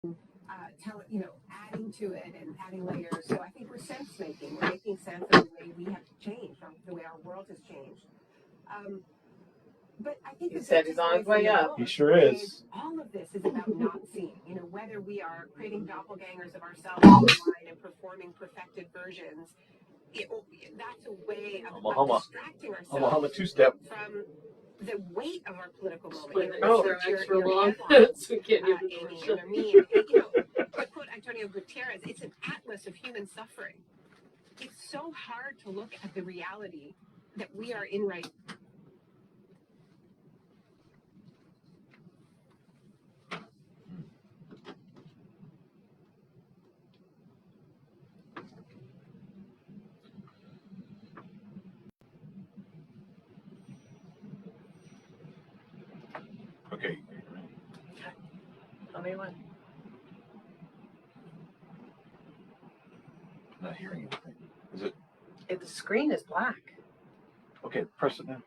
adding to it and adding layers. So I think we're sense making. We're making sense of the way we have changed, the way our world has changed. But I think he said he's on his way up. He sure is. All of this is about not seeing. Whether we are creating doppelgangers of ourselves online and performing perfected versions, that's a way of distracting ourselves two-step from the weight of our political moment. They're extra long. So we can't even Amy and Amin. To quote Antonio Gutierrez, it's an atlas of human suffering. It's so hard to look at the reality that we are in right now. Okay. Tell me when. I'm not hearing anything. Is it? The screen is black. Okay, press it now.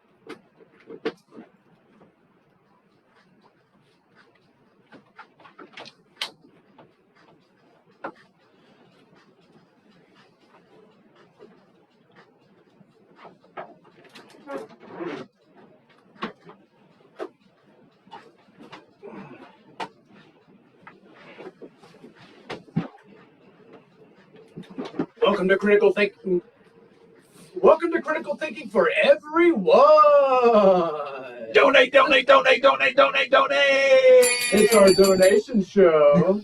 Welcome to Critical Thinking. Welcome to Critical Thinking for everyone. Donate, donate, donate, donate, donate, donate. It's our donation show.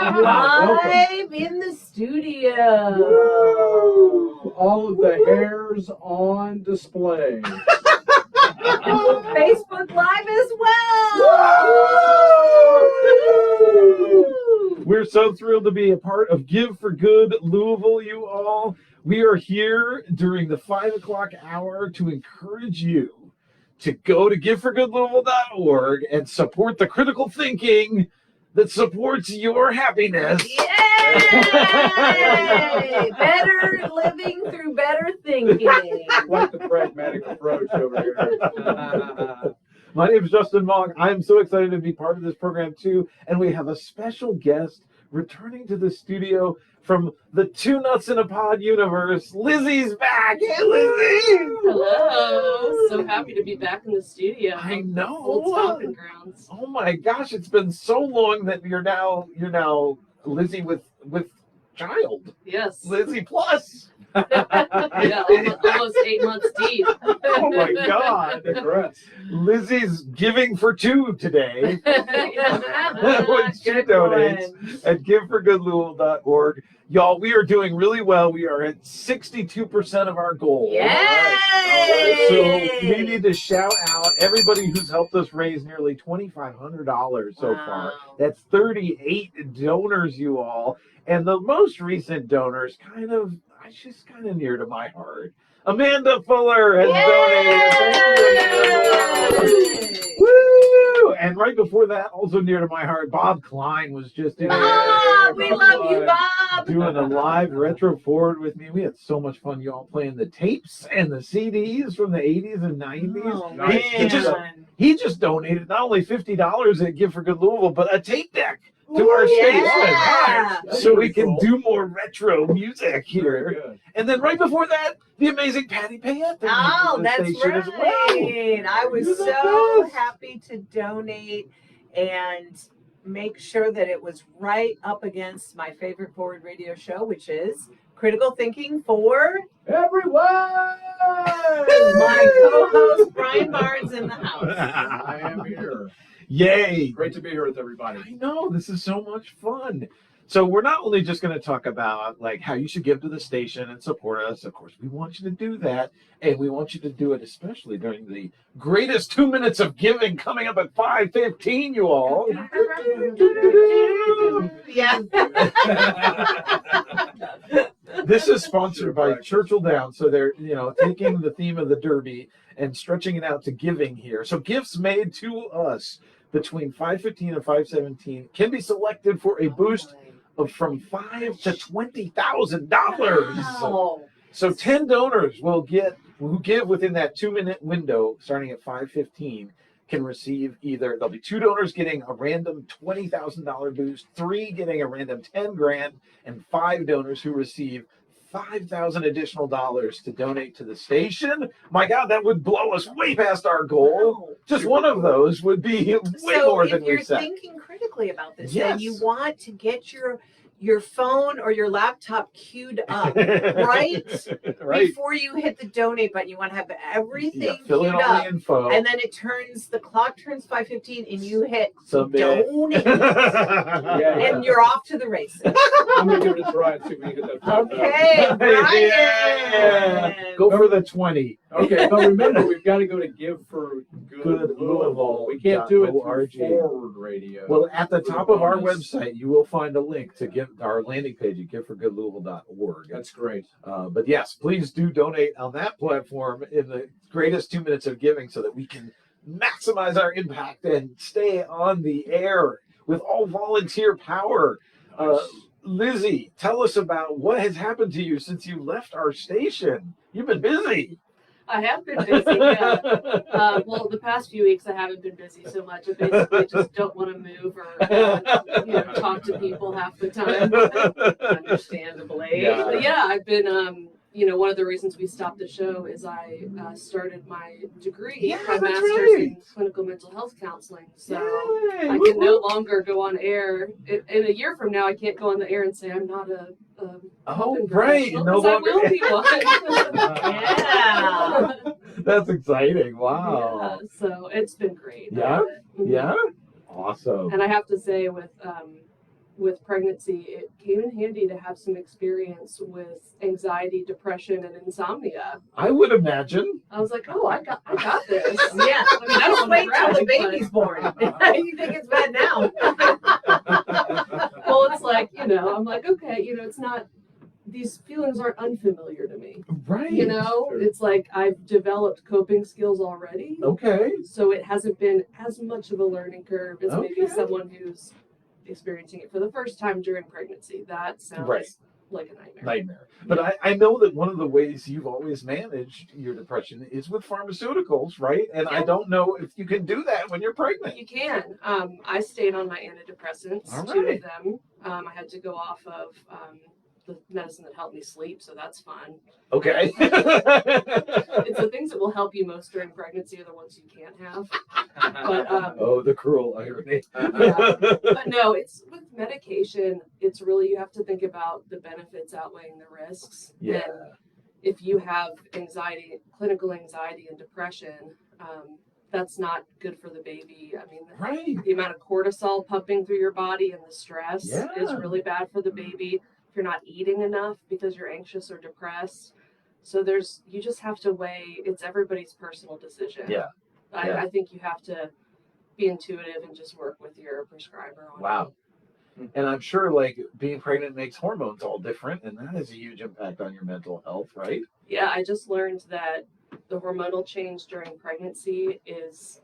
Live in the studio. Woo! All of the hairs on display. Facebook Live as well. Woo! We're so thrilled to be a part of Give for Good Louisville, you all. We are here during the 5 o'clock hour to encourage you to go to giveforgoodlouisville.org and support the critical thinking that supports your happiness. Yay! Better living through better thinking. Like the pragmatic approach over here. My name is Justin Mogg. I'm so excited to be part of this program too. And we have a special guest returning to the studio from the Two Nuts in a Pod universe. Lizzy's back. Hey, Lizzy! Hello. So happy to be back in the studio. I know. Old stomping grounds. Oh my gosh, it's been so long that you're now Lizzy with child. Yes. Lizzy plus. Yeah, almost 8 months deep. Oh my God. Congrats. Lizzy's giving for two today. Yes. When she Good donates one. at giveforgoodlouisville.org. Y'all, we are doing really well. We are at 62% of our goal. Yay! All right. So we need to shout out everybody who's helped us raise nearly $2,500 so far. That's 38 donors, you all. And the most recent donors she's kind of near to my heart. Amanda Fuller has donated. Thank you, Amanda. Woo! And right before that, also near to my heart, Bob Klein was just in there. We love you, Bob. Doing a live retro forward with me. We had so much fun, y'all, playing the tapes and the CDs from the 80s and 90s. Oh, And he just donated not only $50 at Give for Good Louisville, but a tape deck to our station, so we can do more retro music here. And then right before that, the amazing Patty Payette. Oh, that's station right. as well. I was so happy to donate and make sure that it was right up against my favorite forward radio show, which is Critical Thinking for Everyone! my co-host Brian Barnes in the house. I am here. Yay! Great to be here with everybody. I know, this is so much fun. So we're not only just going to talk about like how you should give to the station and support us. Of course, we want you to do that, and we want you to do it especially during the greatest 2 minutes of giving coming up at 5:15. You all. Yeah. This is sponsored by Churchill Downs, so they're taking the theme of the Derby and stretching it out to giving here. So gifts made to us between 5:15 and 5:17 can be selected for a boost of from $5,000 to $20,000. Wow. So 10 donors who give within that 2 minute window starting at 5:15 can receive either, there'll be 2 donors getting a random $20,000 boost, 3 getting a random 10 grand, and 5 donors who receive $5,000 additional dollars to donate to the station. My God, that would blow us way past our goal. Wow. Just one of those would be way more than if we you're set. thinking critically about this, Yes. then you want to get your phone or your laptop queued up right before you hit the donate button. You want to have everything fill queued in all up, the info. and then the clock turns 5:15, and you hit Submit. donate, Yeah. and you're off to the races. I'm gonna give it a try and see if we can get that. Okay, Brian. Yeah. Go for the 20. Okay, but remember, we've got to go to Give for Good Louisville. We can't do it .org. through Forward Radio. Well, at the top of our Bonus. website, you will find a link to our landing page at giveforgoodlouisville.org. That's great. But yes, please do donate on that platform in the greatest 2 minutes of giving so that we can maximize our impact and stay on the air with all volunteer power. Lizzy, tell us about what has happened to you since you left our station. You've been busy. I have been busy, yeah. Well, the past few weeks I haven't been busy so much. I basically just don't want to move or talk to people half the time. Understandably. Yeah. But yeah, I've been, one of the reasons we stopped the show is I started my degree, Yeah, my that's master's right. in clinical mental health counseling. So Yay. I can no longer go on air. In a year from now, I can't go on the air and say I'm not a Oh, open right. professional, No 'cause I longer. will be one. Yeah. That's exciting. Wow. Yeah, so it's been great. I Yeah? love it. Mhm. Yeah? Awesome. And I have to say, with pregnancy, it came in handy to have some experience with anxiety, depression, and insomnia. I would imagine. I was like, oh, I got this. Yeah. I mean, I Just don't wait want till to the brag, but- baby's born. You think it's bad now? Well, it's like, I'm like, okay, it's not, these feelings aren't unfamiliar to me. Right. Sure. It's like I've developed coping skills already. Okay. So it hasn't been as much of a learning curve as maybe Okay. someone who's experiencing it for the first time during pregnancy. That sounds Right. like a nightmare. Nightmare. But I know that one of the ways you've always managed your depression is with pharmaceuticals, right? And I Yeah. don't know if you can do that when you're pregnant. You can. I stayed on my antidepressants, All 2 right. of them. I had to go off of the medicine that helped me sleep, so that's fun. Okay. It's the things that will help you most during pregnancy are the ones you can't have. But Oh, the cruel irony. But no, it's with medication, it's really, you have to think about the benefits outweighing the risks. Yeah. And if you have anxiety, clinical anxiety and depression, that's not good for the baby. I mean, Right. the amount of cortisol pumping through your body and the stress is Yeah. really bad for the baby. If you're not eating enough because you're anxious or depressed. So you just have to weigh, it's everybody's personal decision. Yeah. Yeah. I think you have to be intuitive and just work with your prescriber on Wow. And I'm sure like being pregnant makes hormones all different, and that has a huge impact on your mental health, right? Yeah, I just learned that the hormonal change during pregnancy is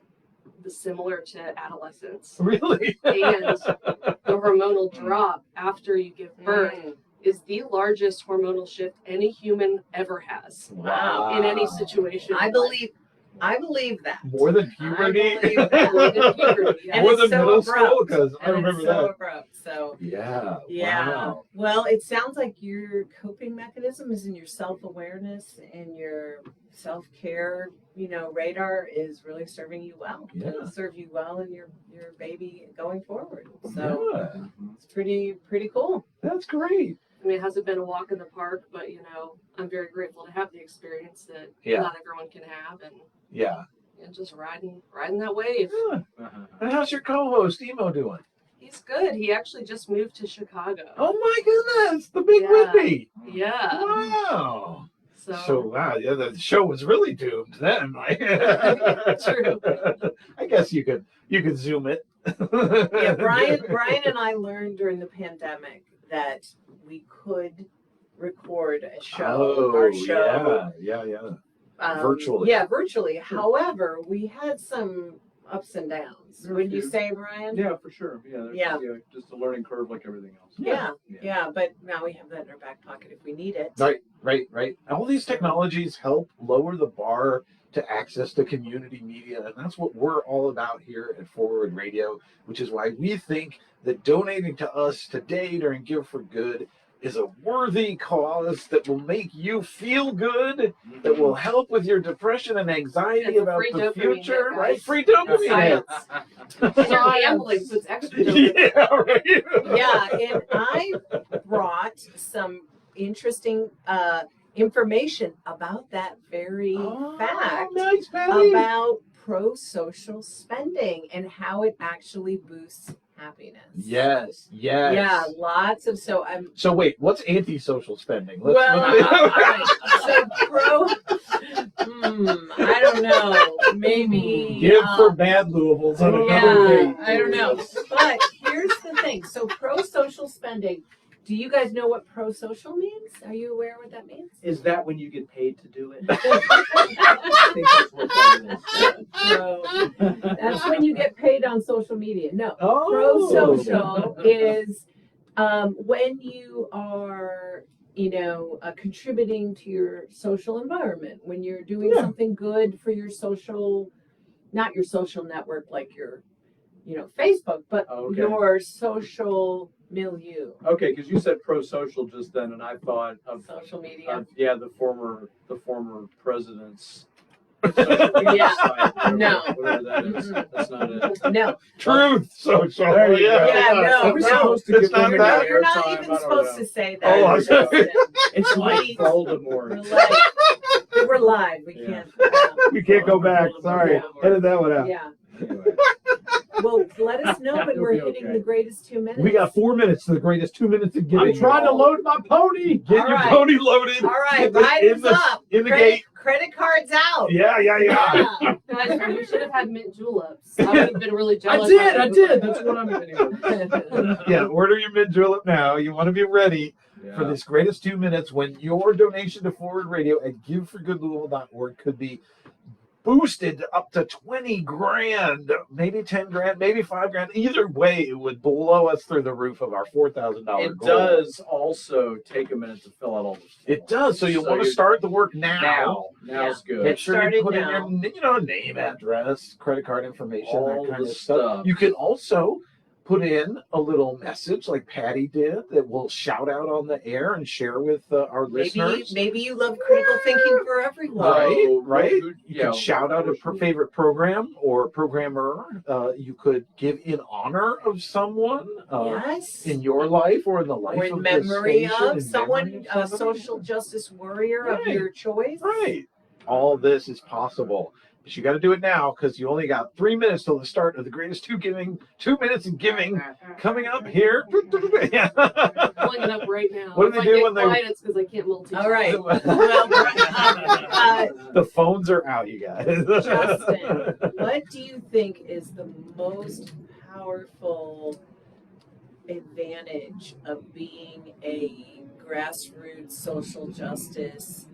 similar to adolescence. Really? And the hormonal drop after you give birth Mm. is the largest hormonal shift any human ever has Wow. in any situation. I believe that. More than puberty? I believe that. More than puberty, yeah. And More it's than so middle abrupt. school? Because I And remember it's so that. abrupt. So Yeah. yeah. Wow. Well, it sounds like your coping mechanism is in your self-awareness and your self-care, radar is really serving you well. Yeah. It'll serve you well and your baby going forward. So Yeah. it's pretty cool. That's great. I mean, it hasn't been a walk in the park, but I'm very grateful to have the experience that Yeah. not everyone can have, and Yeah. just riding that wave. Yeah. And how's your co-host Emo doing? He's good. He actually just moved to Chicago. Oh my goodness, the big Yeah. Whitney. Yeah. Wow. So wow, yeah, the show was really doomed then. True. I guess you could zoom it. Yeah, Brian and I learned during the pandemic that we could record our show. Yeah. Virtually. Yeah, virtually. However, we had some ups and downs. There were Wouldn't you few. say, Brian? Yeah, for sure. Yeah, Yeah. Just a learning curve like everything else. Yeah, but now we have that in our back pocket if we need it. Right. All these technologies help lower the bar to access to community media. And that's what we're all about here at Forward Radio, which is why we think that donating to us today during Give for Good is a worthy cause that will make you feel good, that will help with your depression and anxiety It's a about free the dopamine future, hit, right? guys. Free dopamine Science. hits. You're gambling, so it's extra dopamine. Yeah, right. Yeah, and I brought some interesting information about that very fact, Nice, Patty. about pro-social spending and how it actually boosts happiness. Yes. Yeah, lots of So wait, what's anti-social spending? all right. So I don't know, maybe Give for bad Louisville's on another yeah, date. I don't know. But here's the thing. So pro-social spending, do you guys know what pro-social means? Are you aware what that means? Is that when you get paid to do it? I think that's what that is. That's when you get paid on social media. No. Oh. Pro-social is when you are, contributing to your social environment, when you're doing something good for your social, not your social network like your, Facebook, but your social milieu. Okay, because you said pro-social just then, and I thought of Social media. the former president's. Yeah. Site, No. whatever that is. That's not it. No. Truth social. There you go. Yeah, no, Are we no. supposed to It's give not women that. that You're not airtime? even I don't supposed know. to say that. Oh, I'm sorry. It's like Please. Voldemort. We're live. We Yeah. can't. We can't go back. Sorry. Edit that one out. Yeah. Anyway. Well, let us know when It'll we're be hitting okay. the greatest 2 minutes. We got 4 minutes to the greatest 2 minutes of giving. I'm trying to load my pony. Get All your right. pony loaded. All right, Get the- riders up. in the credit, gate. Credit cards out. Yeah. Yeah. Guys, you should have had mint juleps. I would have been really I jealous. did. That's what I'm anyway. Yeah, order your mint julep now. You want to be ready for Yeah. this greatest 2 minutes when your donation to Forward Radio at giveforgoodlouisville.org could be boosted up to 20 grand, maybe 10 grand, maybe 5 grand. Either way, it would blow us through the roof of our $4,000 It goal. does also take a minute to fill out all this. It does. So you want to you- start the work now. Now's good. Make sure Started you put now. in your, name, address, credit card information, All that kind the of stuff. stuff. You can also put in a little message like Patty did that we'll shout out on the air and share with our listeners. Maybe you love critical thinking for everyone. Right, Oh, right. well, You can shout out a favorite program or programmer. You could give in honor of someone Yes. in your life or in the life Or in of memory the station, of in someone, memory a of somebody. social justice warrior of Right. your choice. Right. All this is possible. But you got to do it now because you only got 3 minutes till the start of the greatest 2 minutes in giving coming up here. I'm pulling it up right now. What do they If do I get when they- quiet, it's because I can't multitask. All right. Well, The phones are out, you guys. Justin, what do you think is the most powerful advantage of being a grassroots social justice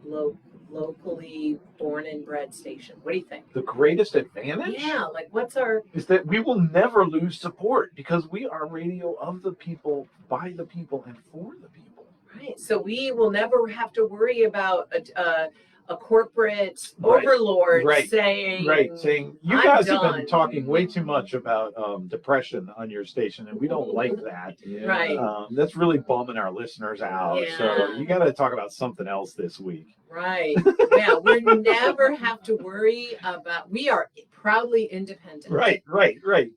locally born and bred station? What do you think? The greatest advantage Yeah, like what's our is that we will never lose support because we are radio of the people, by the people, and for the people. right? So we will never have to worry about a corporate Right. overlord Right. saying, Saying you I'm guys have done. been talking way too much about depression on your station, and we don't like that. Yeah. Right. That's really bumming our listeners out. So Yeah. you got to talk about something else this week. right? Yeah, we never have to worry about. We are proudly independent. Right.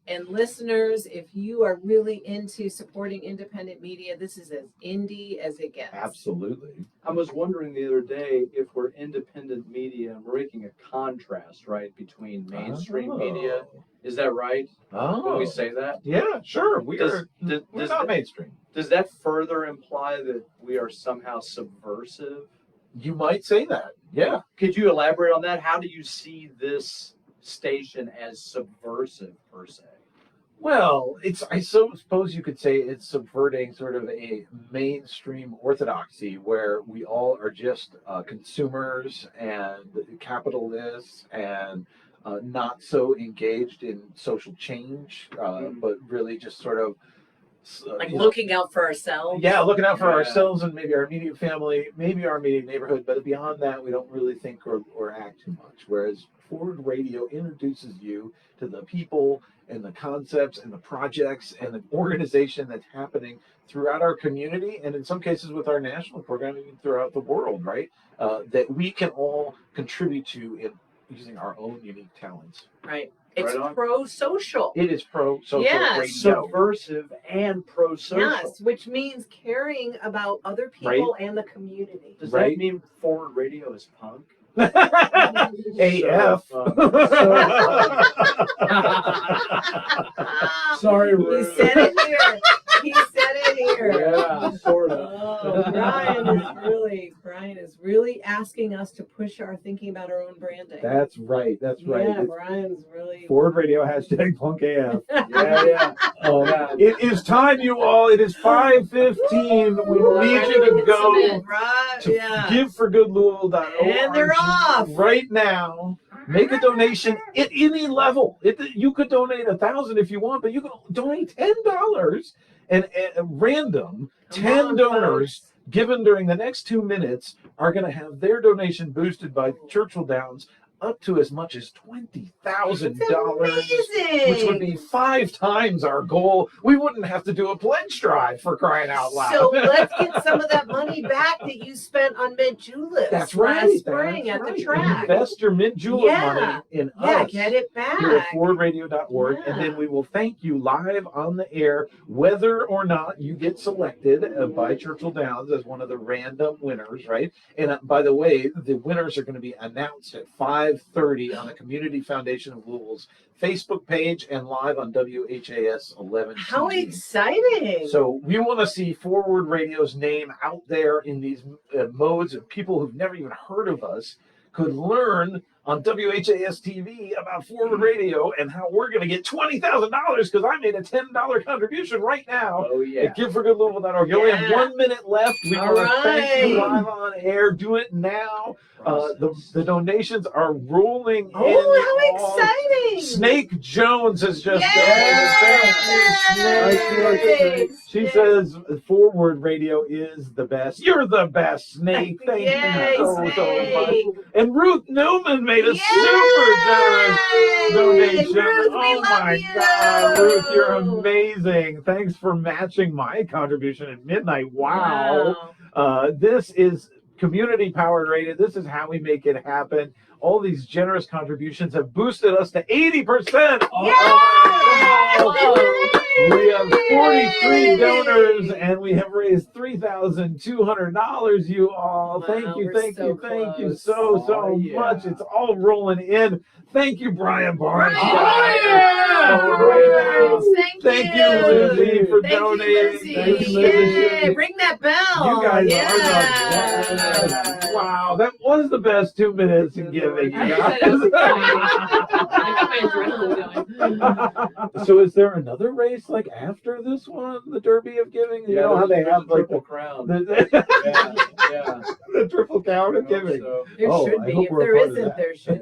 And listeners, if you are really into supporting independent media, this is as indie as it gets. Absolutely. I was wondering the other day if we're independent media and we're making a contrast, right, between mainstream media. Is that right? Oh. When we say that? Yeah, sure. We're Does not that- mainstream. Does that further imply that we are somehow subversive? You might say that. Yeah. Could you elaborate on that? How do you see this station as subversive per se? Well, I suppose you could say it's subverting sort of a mainstream orthodoxy where we all are just consumers and capitalists and not so engaged in social change, but really just sort of Like you know, looking out for ourselves. yeah, looking out for Yeah. ourselves and maybe our immediate family, maybe our immediate neighborhood, but beyond that, we don't really think or act too much. Whereas Forward Radio introduces you to the people and the concepts and the projects and the organization that's happening throughout our community, and in some cases with our national programming throughout the world, right? That we can all contribute to in using our own unique talents. Right. It's Right on. pro-social. It is pro-social Yes. radio. Subversive and pro-social. Yes, which means caring about other people and the community. Does Right. that mean Forward Radio is punk? AF. Sorry, He Ruth. said it here. He said it here. Yeah, sort of. Oh, Brian is really asking us to push our thinking about our own branding. That's right. That's right. Yeah, It's Brian's really. Forward Radio hashtag punk AF. Yeah. Yeah. It is time, you all. It is 5:15. We need you to go Right, to yeah. giveforgoodlouisville.org. And they're off. right now. Make a donation at any level. You could donate $1,000 if you want, but you can donate $10 and random 10 donors given during the next 2 minutes are going to have their donation boosted by Churchill Downs up to as much as $20,000, which would be 5 times our goal. We wouldn't have to do a pledge drive, for crying out loud. So let's get some of that money back that you spent on mint juleps That's right. last spring that's at right. the track. Invest your mint julep Yeah. money in Yeah, us. get it Here at back. forwardradio.org, and then we will thank you live on the air, whether or not you get selected by Churchill Downs as one of the random winners, right? And by the way, the winners are going to be announced at 5:30 on the Community Foundation of Louisville's Facebook page and live on WHAS 11 How TV. exciting! So we want to see Forward Radio's name out there in these modes, and people who've never even heard of us could learn on WHAS TV about Forward Radio and how we're going to get $20,000 because I made a $10 contribution right now Oh, yeah. at giveforgoodlouisville.org. You only have Yeah. 1 minute left. We All want to thank you right. live on air. Do it now. The donations are rolling in. Oh, how all. exciting! Snake Jones has just Yay! donated. She says Forward Radio is the best. You're the best, Snake. Thank Yay, you so much. Snake! And Ruth Newman made a Yay! super generous donation. Ruth, we Oh love my you. God, Ruth, you're amazing. Thanks for matching my contribution at midnight. Wow. This is community powered radio. This is how we make it happen. All these generous contributions have boosted us to 80%. We have 43 donors and we have raised $3,200. You all, Wow, thank you, we're thank so you, thank you close. so Oh, yeah. much. It's all rolling in. Thank you, Brian Barnes. Thank you, Lizzy, for Thank donating. you, Lizzy. Thank you, Lizzy. Yeah, ring that bell. You guys Yeah. are the best. Wow, that was the best 2 minutes in giving, you I guys. said it was exciting. I got my adrenaline going. So is there another race like after this one, the Derby of Giving? You know how they have like Triple Crown. the, Yeah. the Triple Crown of I hope Giving. so. There Oh, should I be. hope If we're a there part of isn't, that. there should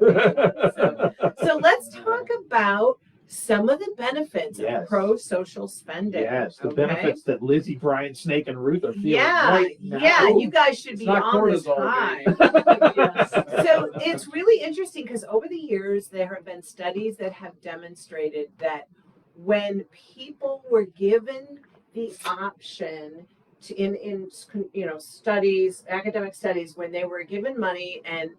be. So let's talk about some of the benefits Yes. of pro-social spending. Yes, the Okay? benefits that Lizzy, Brian, Snake, and Ruth are feeling Yeah, right now. yeah, you guys should It's be not on this cortisol, high. Yes. So it's really interesting because over the years there have been studies that have demonstrated that when people were given the option to in studies, academic studies, when they were given money and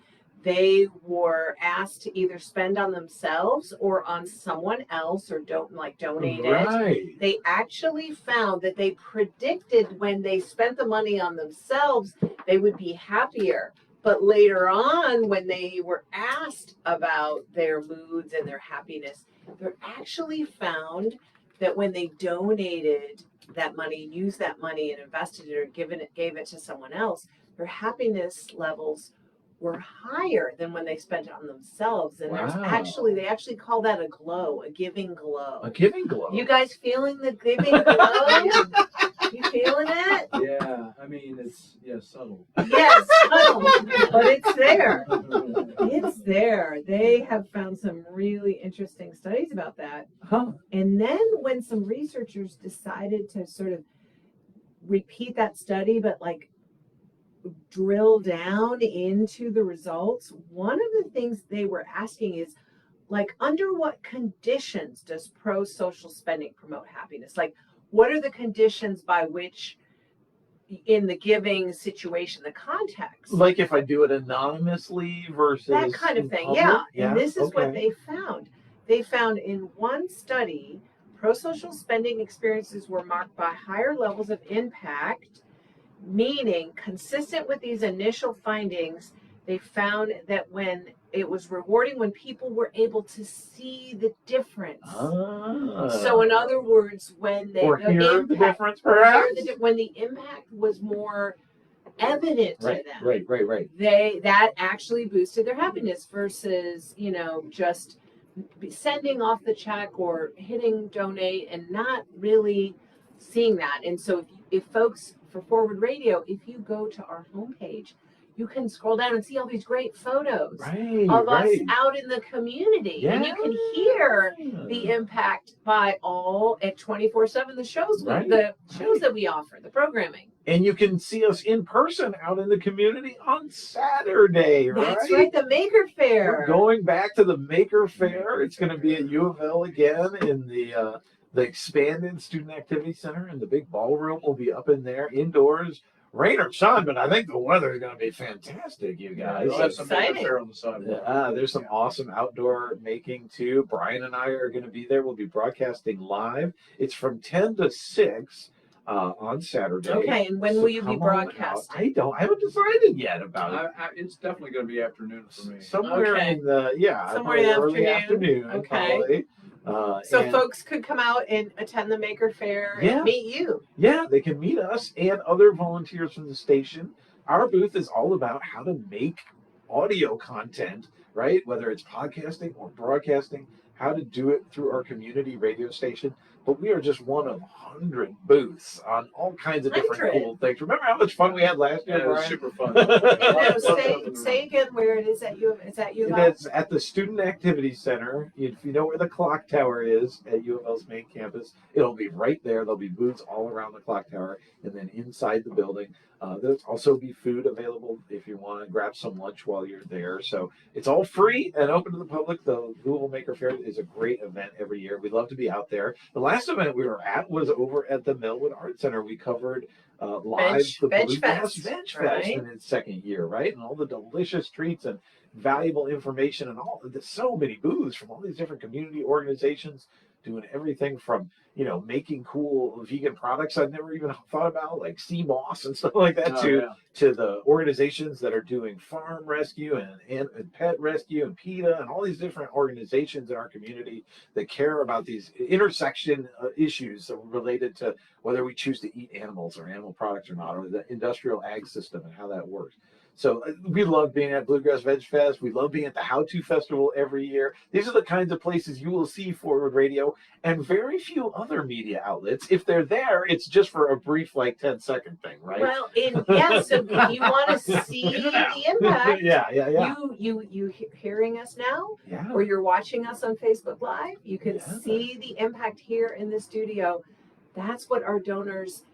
they were asked to either spend on themselves or on someone else or donate it, Right. they actually found that they predicted when they spent the money on themselves, they would be happier. But later on, when they were asked about their moods and their happiness, they actually found that when they donated that money, used that money and invested it or gave it to someone else, their happiness levels were higher than when they spent it on themselves. And there's Wow. they actually call that a glow, a giving glow. A giving glow. You guys feeling the giving glow? You feeling it? Yeah. I mean, it's subtle. Yes, but it's there. It's there. They have found some really interesting interesting studies about that. Huh. And then when some researchers decided to sort of repeat that study, but like drill down into the results, one of the things they were asking is, like, under what conditions does pro-social spending promote happiness? Like, what are the conditions by which, in the giving situation, the context, Like if I do it anonymously versus that kind of in thing? public? Yeah. And this is what okay. they found. They found in one study, pro-social spending experiences were marked by higher levels of impact, meaning consistent with these initial findings. They found that when it was rewarding when people were able to see the difference. So in other words, when they or hear the difference, perhaps. when the impact was more evident to Right, them, right. that actually boosted their happiness versus, you know, just sending off the check or hitting donate and not really seeing that. And so if folks for Forward Radio, if you go to our homepage, you can scroll down and see all these great photos of us out in the community. And you can hear the impact by all at 24/7, the shows the shows that we offer, the programming. And you can see us in person out in the community on Saturday, right? That's right, the Maker Faire. We're going back to the Maker Faire. It's going to be at U of L again in the expanded Student Activity Center, and the big ballroom will be up in there indoors. Rain or shine, but I think the weather is going to be fantastic, you guys. We'll have some Maker Faire on the sidewalk. There's some awesome outdoor making too. Brian and I are going to be there. We'll be broadcasting live. It's from 10 to 6 on Saturday. Okay, and when will you be broadcasting? I haven't decided yet about it. It's definitely going to be afternoon for me. Somewhere in the somewhere in the early afternoon. Okay. Probably. So folks could come out and attend the Maker Faire and meet you. Yeah, they can meet us and other volunteers from the station. Our booth is all about how to make audio content, right? Whether it's podcasting or broadcasting, how to do it through our community radio station. But we are just one of 100 booths on all kinds of different cool things. Remember how much fun we had last year, Yeah, it was Brian? super fun. No, say again where it is at U of L. It's at the Student Activity Center. If you know where the clock tower is at U of L's main campus, it'll be right there. There'll be booths all around the clock tower, and then inside the building. There'll also be food available if you want to grab some lunch while you're there. So it's all free and open to the public. The Louisville Maker Faire is a great event every year. We love to be out there. The last event we were at was over at the Millwood Art Center. We covered live the Bench Bluegrass Fest, Bench right? Fest in its second year, right? And all the delicious treats and valuable information and all. There's so many booths from all these different community organizations doing everything from, you know, making cool vegan products I've never even thought about, like sea moss and stuff like that, to the organizations that are doing farm rescue and pet rescue and PETA and all these different organizations in our community that care about these intersection issues that are related to whether we choose to eat animals or animal products or not, or the industrial ag system and how that works. So we love being at Bluegrass Veg Fest. We love being at the How To Festival every year. These are the kinds of places you will see Forward Radio and very few other media outlets. If they're there, it's just for a brief, like 10-second thing, right? Well, so if you want to see the impact, you hearing us now, or you're watching us on Facebook Live, you can see the impact here in the studio. That's what our donors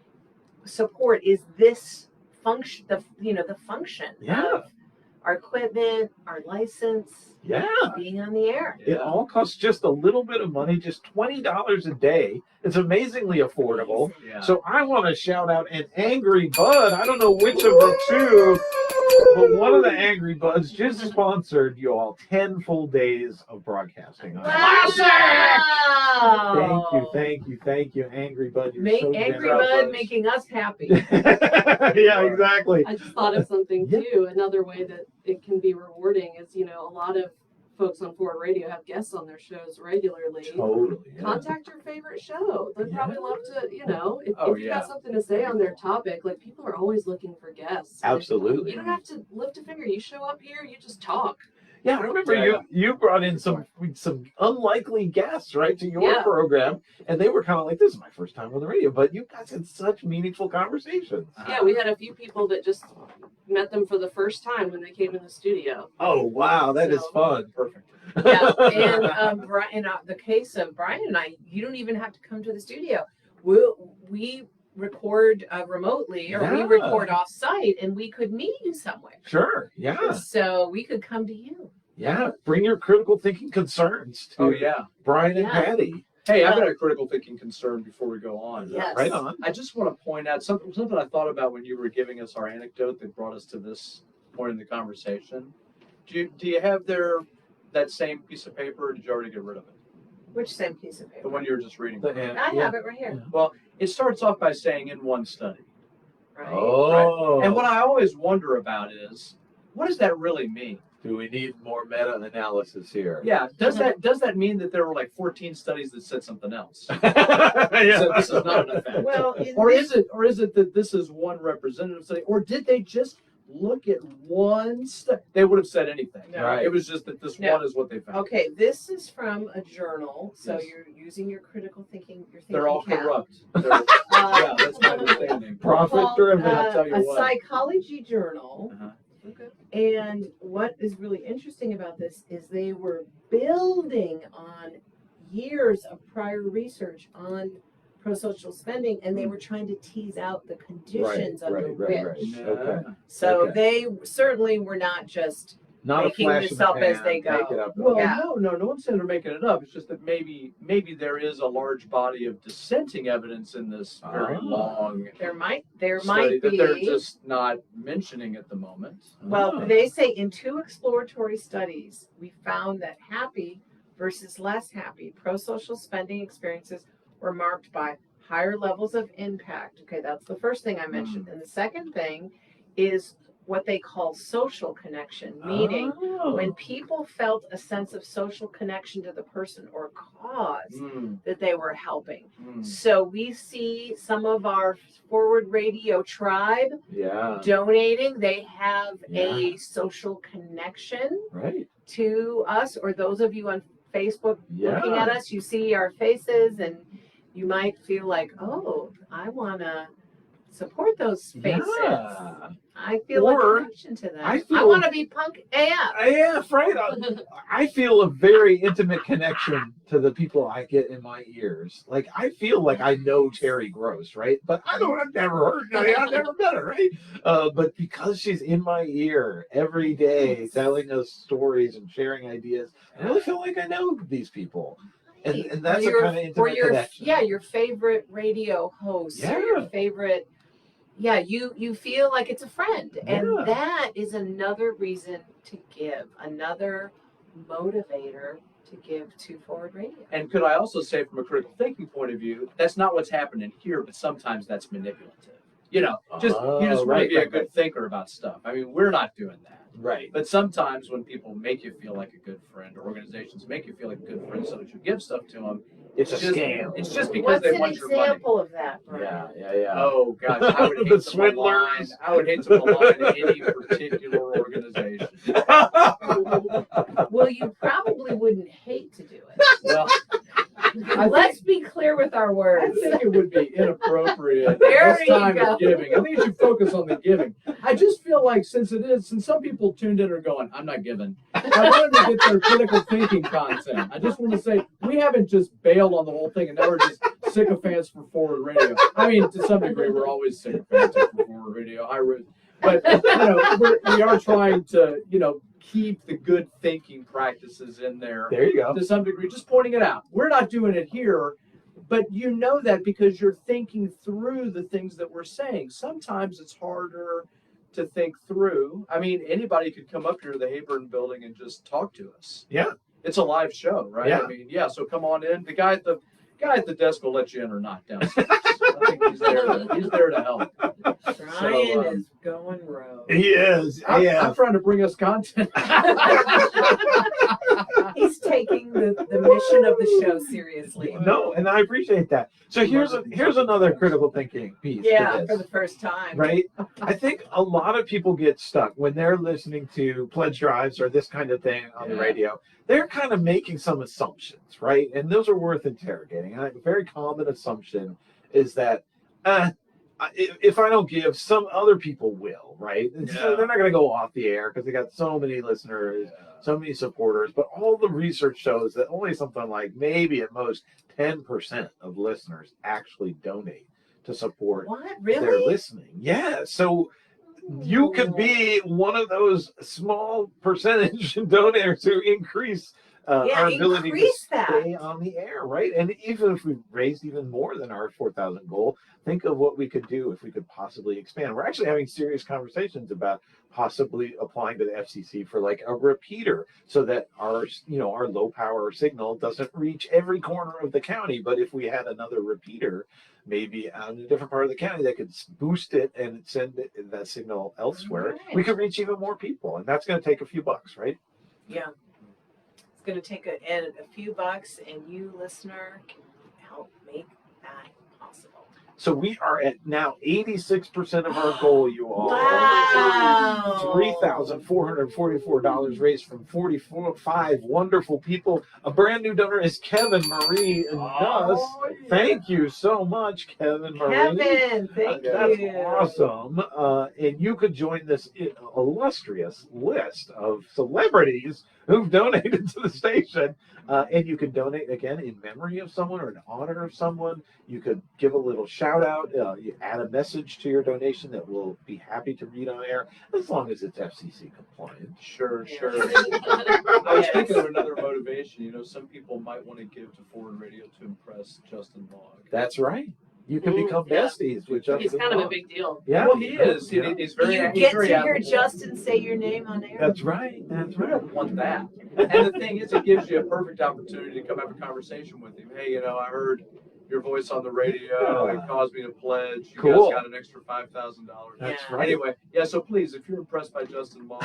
support, is this function, the function of our equipment, our license, being on the air. It all costs just a little bit of money, just $20 a day. It's amazingly affordable. So I want to shout out an Angry Bud. I don't know which of the two, but one of the Angry Buds just sponsored you all 10 full days of broadcasting. Thank you, Angry Bud. Angry Bud making us happy. Yeah, exactly. I just thought of something too. Another way that it can be rewarding is, you know, a lot of folks on Forward Radio have guests on their shows regularly. Totally. Contact your favorite show. They'd probably love to, you know, if you got something to say on their topic, like people are always looking for guests. Absolutely. You don't have to lift a finger. You show up here, you just talk. Yeah, I remember you brought in some unlikely guests, right, to your Yeah. program, and they were kind of like, "This is my first time on the radio," but you guys had such meaningful conversations. Yeah, we had a few people that just met them for the first time when they came in the studio. Oh wow, that is So- fun. Perfect. Yeah, and Brian, in the case of Brian and I, you don't even have to come to the studio. We record remotely, or we Yeah. record off site, and we could meet you somewhere. Sure, yeah, So we could come to you. yeah. Bring your critical thinking concerns to Oh yeah. Brian and Yeah. Patty. Hey, I've got a critical thinking concern before we go on. Yes. Right on. I just want to point out something I thought about when you were giving us our anecdote that brought us to this point in the conversation. Do you have that same piece of paper, or did you already get rid of it? Which same piece of The paper? one you were just reading. I have it right here. Well, it starts off by saying in one study. Right. Oh, And what I always wonder about is, what does that really mean? do we need more meta-analysis here? Yeah, does that mean that there were like 14 studies that said something else? Yeah. So this is not an effect. Well, Or is it that this is one representative study, or did they just look at one study? They would have said anything. No. Right. It was just that this No. one is what they found. okay, this is from a journal, so Yes. you're using your critical thinking. Your thinking They're all cap. corrupt. Yeah, that's my understanding. Profit driven. I'll tell you a what. psychology journal. Uh-huh. Okay. And what is really interesting about this is they were building on years of prior research on pro-social spending, and they were trying to tease out the conditions under which. Yeah. Okay. So Okay. they certainly were not just Not making a flash this in the up as pan, they go. make it up. Well, Yeah. no one's saying they're making it up. It's just that maybe there is a large body of dissenting evidence in this very Ah. long there might study that be. they're just not mentioning at the moment. Well, Ah. they say in 2 exploratory studies, we found that happy versus less happy pro-social spending experiences were marked by higher levels of impact. Okay, that's the first thing I mentioned. And the second thing is what they call social connection, meaning Oh. when people felt a sense of social connection to the person or cause Mm, that they were helping. mm. So we see some of our forward radio tribe Yeah. donating. They have Yeah. a social connection Right. to us, or those of you on Facebook Yeah. looking at us, you see our faces and you might feel like, oh, I want to support those faces. Yeah. I feel Or a connection to them. I I feel- want to be punk AF. Yeah, right. I feel a very intimate connection to the people I get in my ears. Like I feel like I know Terry Gross, right? But I've never heard. I've never met her, right? But because she's in my ear every day, telling us stories and sharing ideas, I really feel like I know these people, and that's a kind of intimate connection. Yeah, your favorite radio host, or your Yeah. favorite. Yeah, you feel like it's a friend, and Yeah. that is another reason to give, another motivator to give to Forward Radio. And could I also say, from a critical thinking point of view, that's not what's happening here, but sometimes that's manipulative. You just want to right, be a right, good right. thinker about stuff. I mean, we're not doing that. Right. But sometimes when people make you feel like a good friend, or organizations make you feel like a good friend so that you give stuff to them, It's a just, scam. It's just because What's they an want your money. example of that, Brian? Yeah. Oh gosh, I would The hate to swindlers. malign. I would hate to malign any particular organization. Well, you probably wouldn't hate to do it. Well, Let's be clear with our I words. think it would be inappropriate There this you time go. of giving. I think you should focus on the giving. I just feel like since some people tuned in are going, I'm not giving. I wanted to get their critical thinking content. I just want to say we haven't just bailed on the whole thing and now we're just sycophants for Forward Radio. I mean, to some degree, we're always sycophants for Forward Radio. But we are trying to keep the good thinking practices in there. There you go. To some degree, just pointing it out. We're not doing it here, but you know that because you're thinking through the things that we're saying. Sometimes it's harder to think through. I mean, anybody could come up here to the Hayburn building and just talk to us. Yeah. It's a live show, right? Yeah. I mean, yeah, so come on in. The guy at the desk will let you in or not downstairs. I think he's there to help. Brian is going rogue. He is. I'm trying to bring us content. He's taking the mission of the show seriously. No, and I appreciate that. So here's another critical thinking piece. Yeah, to for this, the first time. right? I think a lot of people get stuck when they're listening to pledge drives or this kind of thing on the radio. They're kind of making some assumptions, right? And those are worth interrogating. And a very common assumption is that if I don't give, some other people will, right? And so they're not going to go off the air because they got so many listeners, so many supporters. But all the research shows that only something like maybe at most 10% of listeners actually donate to support What? their Really? listening. Yeah. So you could be one of those small percentage donors who increase our ability to stay on the air, right? And even if we raised even more than our 4,000 goal, think of what we could do if we could possibly expand. We're actually having serious conversations about possibly applying to the FCC for like a repeater, so that our low power signal doesn't reach every corner of the county. But if we had another repeater, maybe in a different part of the county that could boost it and send that signal elsewhere, we could reach even more people, and that's going to take a few bucks, right? Yeah. It's going to take a few bucks, and you, listener, can help make that possible. So we are at now 86% of our goal, you all. Wow. $3,444 raised from 45 wonderful people. A brand new donor is Kevin Marie Nuss. Thank you so much, Kevin Marie. Kevin, thank you. That's awesome. And you could join this illustrious list of celebrities who've donated to the station. And you can donate again in memory of someone or in honor of someone. You could give a little shout out. You add a message to your donation that we'll be happy to read on air, as long as it's FCC compliant. Sure. I was thinking of another motivation. Some people might want to give to Forward Radio to impress Justin Long. That's right. You can become besties with Justin. He's kind of a big deal. Yeah, well, he is. Yeah. He's very. You he's get very to hear affable. Justin say your name on air. That's right. That's We right. don't want that. And the thing is, it gives you a perfect opportunity to come have a conversation with him. Hey, I heard your voice on the radio. It caused me to pledge. You Cool. guys got an extra $5,000. That's Yeah. right. Anyway, so please, if you're impressed by Justin Long,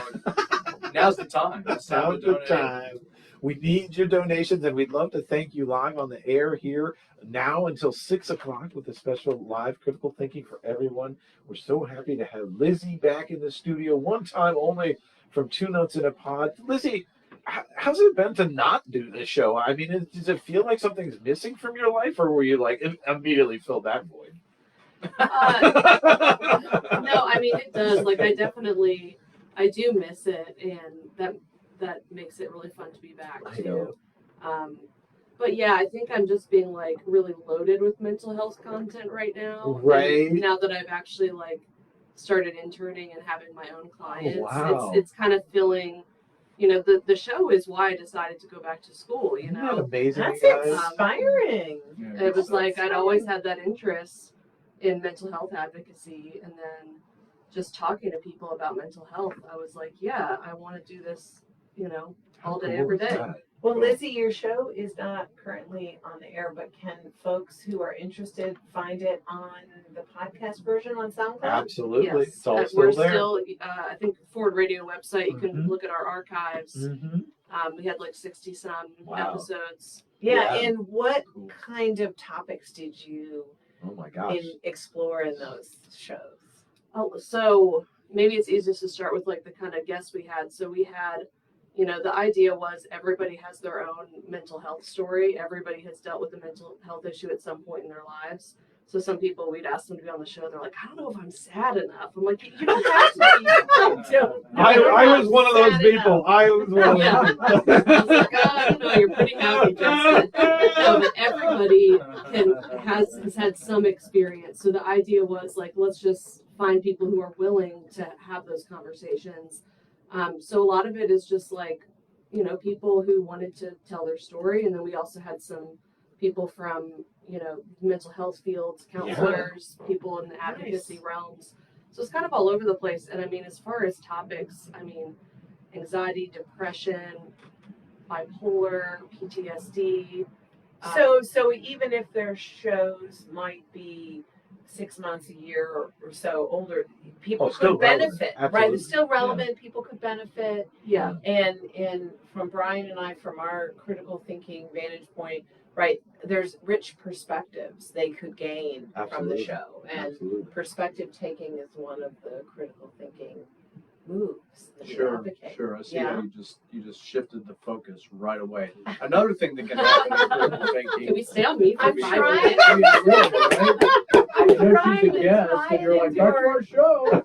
now's the time. It's time Now's to the donate. time. We need your donations, and we'd love to thank you live on the air here now until 6 o'clock with a special live critical thinking for everyone. We're so happy to have Lizzy back in the studio, one time only from 2 Notes in a Pod. Lizzy, how's it been to not do this show? I mean, does it feel like something's missing from your life, or were you like immediately fill that void? No, I mean, it does. Like, I do miss it, and that makes it really fun to be back I too. But yeah, I think I'm just being like really loaded with mental health content right now. Right. And now that I've actually like started interning and having my own clients, wow. it's kind of feeling, the show is why I decided to go back to school. Isn't that amazing, That's you guys? inspiring. It was like I'd always had that interest in mental health advocacy, and then just talking to people about mental health, I was like, yeah, I want to do this, all day, every day. Well, Lizzy, your show is not currently on the air, but can folks who are interested find it on the podcast version on SoundCloud? Absolutely. Yes, It's all we're still there. still. I think Forward Radio website. You can Mhm. look at our archives. Mm-hmm. We had like 60 some Wow. episodes. Yeah, Yeah. and what Cool. kind of topics did you Oh my gosh. explore in those shows? Oh, so maybe it's easiest to start with like the kind of guests we had. So we had, the idea was everybody has their own mental health story. Everybody has dealt with a mental health issue at some point in their lives. So some people, we'd ask them to be on the show. They're like, I don't know if I'm sad enough. I'm like, you don't have to be. I was one of those people. I was one of Yeah. them. I was like, I don't know, you're pretty happy, Justin. No, but everybody has had some experience. So the idea was like, let's just find people who are willing to have those conversations. So a lot of it is just like, people who wanted to tell their story. And then we also had some people from, mental health fields, counselors, people in the advocacy realms. So it's kind of all over the place. And I mean, as far as topics, anxiety, depression, bipolar, PTSD. So even if their shows might be 6 months, a year or so older, people still could benefit, relevant. right? Absolutely. It's still relevant. People could benefit. Yeah. And from Brian and I, from our critical thinking vantage point, right, there's rich perspectives they could gain from Absolutely. the show. And Absolutely. perspective taking is one of the critical thinking moves that we Sure, advocate. sure. I see Yeah. how you just shifted the focus right away. Another thing that can happen in critical thinking. Can we stay on me for I'm 5 trying. minutes? I mean, really, right? I'm I know trying she's a to guest, tie and you're it like, into back to our- our show.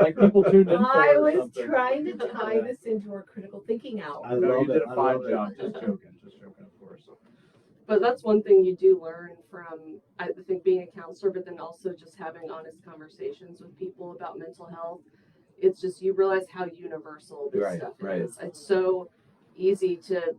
Like people tuned in for I it or was something. trying to tie this into our critical thinking hour. I No, love you did it. a I fine love it. job. Just joking, of course. But that's one thing you do learn from, I think, being a counselor, but then also just having honest conversations with people about mental health. It's just, you realize how universal this Right, stuff right. is. It's so easy to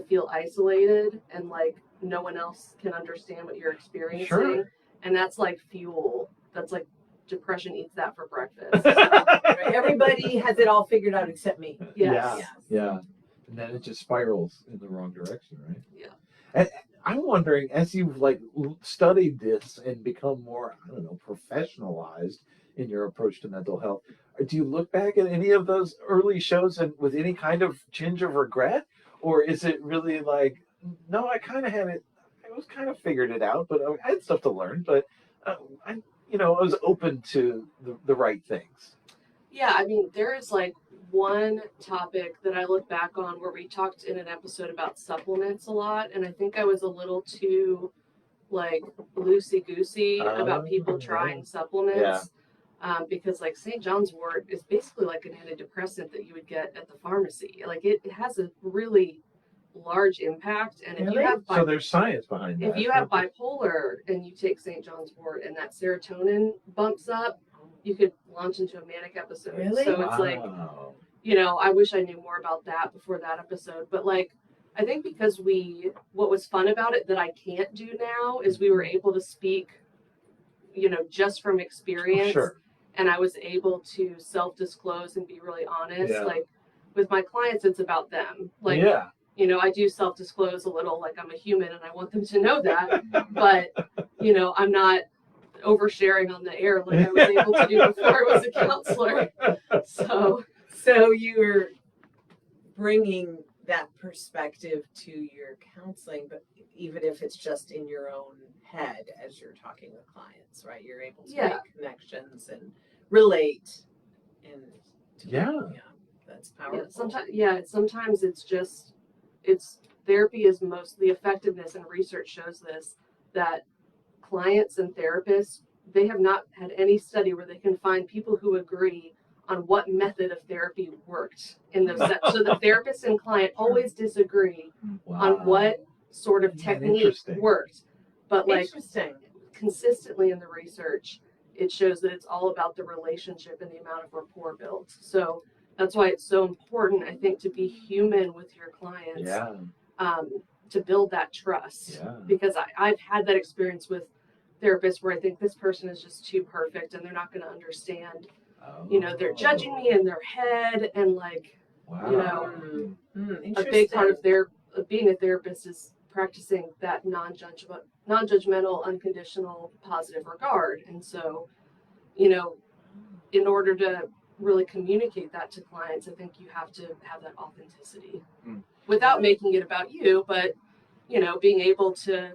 feel isolated and like no one else can understand what you're experiencing. Sure. And that's like fuel. That's like depression eats that for breakfast. Right? Everybody has it all figured out except me. Yes. Yes. Yeah. And then it just spirals in the wrong direction, right? Yeah. And I'm wondering, as you've like studied this and become more, I don't know, professionalized in your approach to mental health, do you look back at any of those early shows and with any kind of tinge of regret? Or is it really like, no, I kind of had it, I was kind of figured it out, but I had stuff to learn, but I was open to the right things. Yeah, I mean, there is like one topic that I look back on where we talked in an episode about supplements a lot, and I think I was a little too like loosey-goosey about people trying supplements. Because like St. John's wort is basically like an antidepressant that you would get at the pharmacy. Like it has a really large impact, and if you have So there's science behind that. if you have bipolar and you take St. John's wort and that serotonin bumps up, you could launch into a manic episode. Really? So it's like, I wish I knew more about that before that episode. But like, I think because what was fun about it that I can't do now is we were able to speak, just from experience. Sure. And I was able to self-disclose and be really honest. Yeah. Like with my clients, it's about them. Like, yeah. I do self-disclose a little, like I'm a human and I want them to know that. But, I'm not oversharing on the air like I was able to do before I was a counselor. So you're bringing that perspective to your counseling, but even if it's just in your own head as you're talking with clients, right? You're able to make connections and relate. And that's powerful. Sometimes it's therapy is the effectiveness, and research shows this, that clients and therapists, they have not had any study where they can find people who agree on what method of therapy worked in those sets. So the therapist and client always disagree on what sort of technique worked. But like consistently in the research, it shows that it's all about the relationship and the amount of rapport built. So that's why it's so important, I think, to be human with your clients, to build that trust. Yeah. Because I've had that experience with therapists where I think this person is just too perfect and they're not going to understand. They're judging me in their head, and like, a big part of being a therapist is practicing that non-judgmental, unconditional, positive regard. And so, in order to really communicate that to clients, I think you have to have that authenticity without making it about you, but, being able to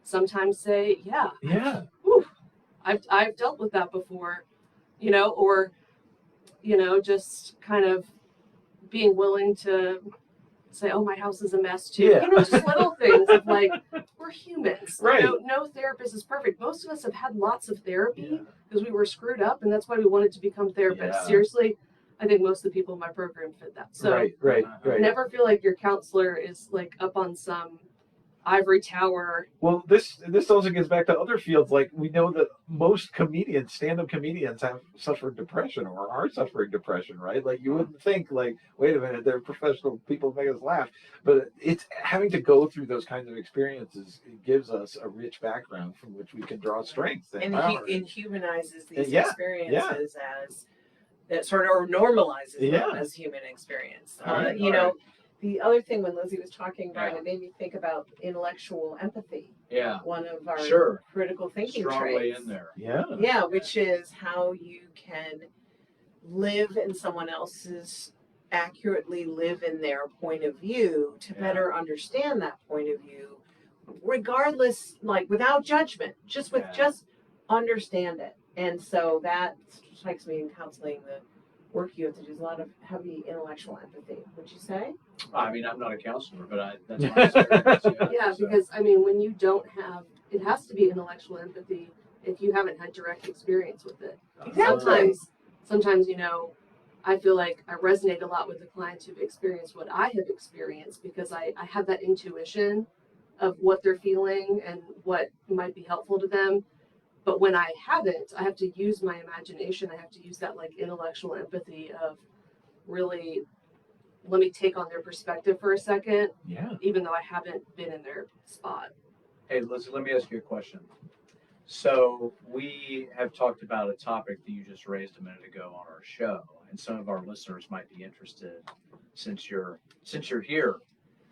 sometimes say, I've dealt with that before, or, just kind of being willing to say, oh, my house is a mess too. Yeah. Just little things of like, we're humans. Right. No therapist is perfect. Most of us have had lots of therapy because we were screwed up, and that's why we wanted to become therapists. Yeah. Seriously, I think most of the people in my program fit that. So right. never feel like your counselor is like up on some ivory tower. Well, this also gets back to other fields. Like, we know that most comedians, stand-up comedians, have suffered depression or are suffering depression, right? Like, you wouldn't think, like, wait a minute, they're professional people make us laugh. But it's having to go through those kinds of experiences, it gives us a rich background from which we can draw strength and power. It humanizes these Yeah, experiences as that sort of, or normalizes them as human experience. Right. the other thing when Lizzy was talking, Brian, Yeah. it made me think about intellectual empathy. Yeah. One of our Sure. critical thinking Strongly traits. in there. Yeah. Yeah, which is how you can live in someone else's, accurately live in their point of view to Yeah. better understand that point of view, regardless, like without judgment, just with Yeah. just understand it. And so that strikes me in counseling, the work you have to do is a lot of heavy intellectual empathy, would you say? I mean, I'm not a counselor, but that's my experience. Yeah, So, because I mean, when you don't have, it has to be intellectual empathy if you haven't had direct experience with it. Exactly. Sometimes, you know, I feel like I resonate a lot with the clients who've experienced what I have experienced because I have that intuition of what they're feeling and what might be helpful to them. But when I haven't, I have to use my imagination. I have to use that like intellectual empathy of really, let me take on their perspective for a second, Yeah. even though I haven't been in their spot. hey, Lizzy, let me ask you a question. So we have talked about a topic that you just raised a minute ago on our show, and some of our listeners might be interested. Since you're here,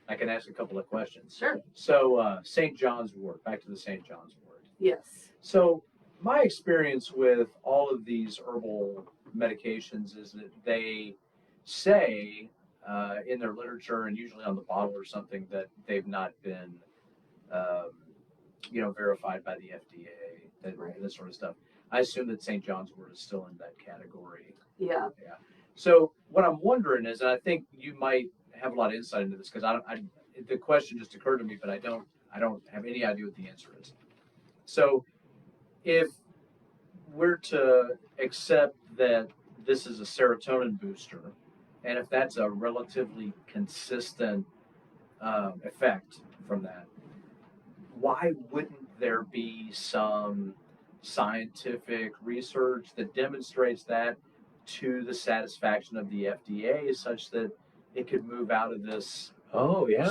I can ask a couple of questions. Sure. So St. John's Wort, back to the St. John's Wort. Yes. So my experience with all of these herbal medications is that they say in their literature and usually on the bottle or something that they've not been, verified by the FDA, this sort of stuff. I assume that St. John's Wort is still in that category. Yeah. So what I'm wondering is, and I think you might have a lot of insight into this because the question just occurred to me, but I don't have any idea what the answer is. So if we're to accept that this is a serotonin booster, and if that's a relatively consistent effect from that, why wouldn't there be some scientific research that demonstrates that to the satisfaction of the FDA such that it could move out of this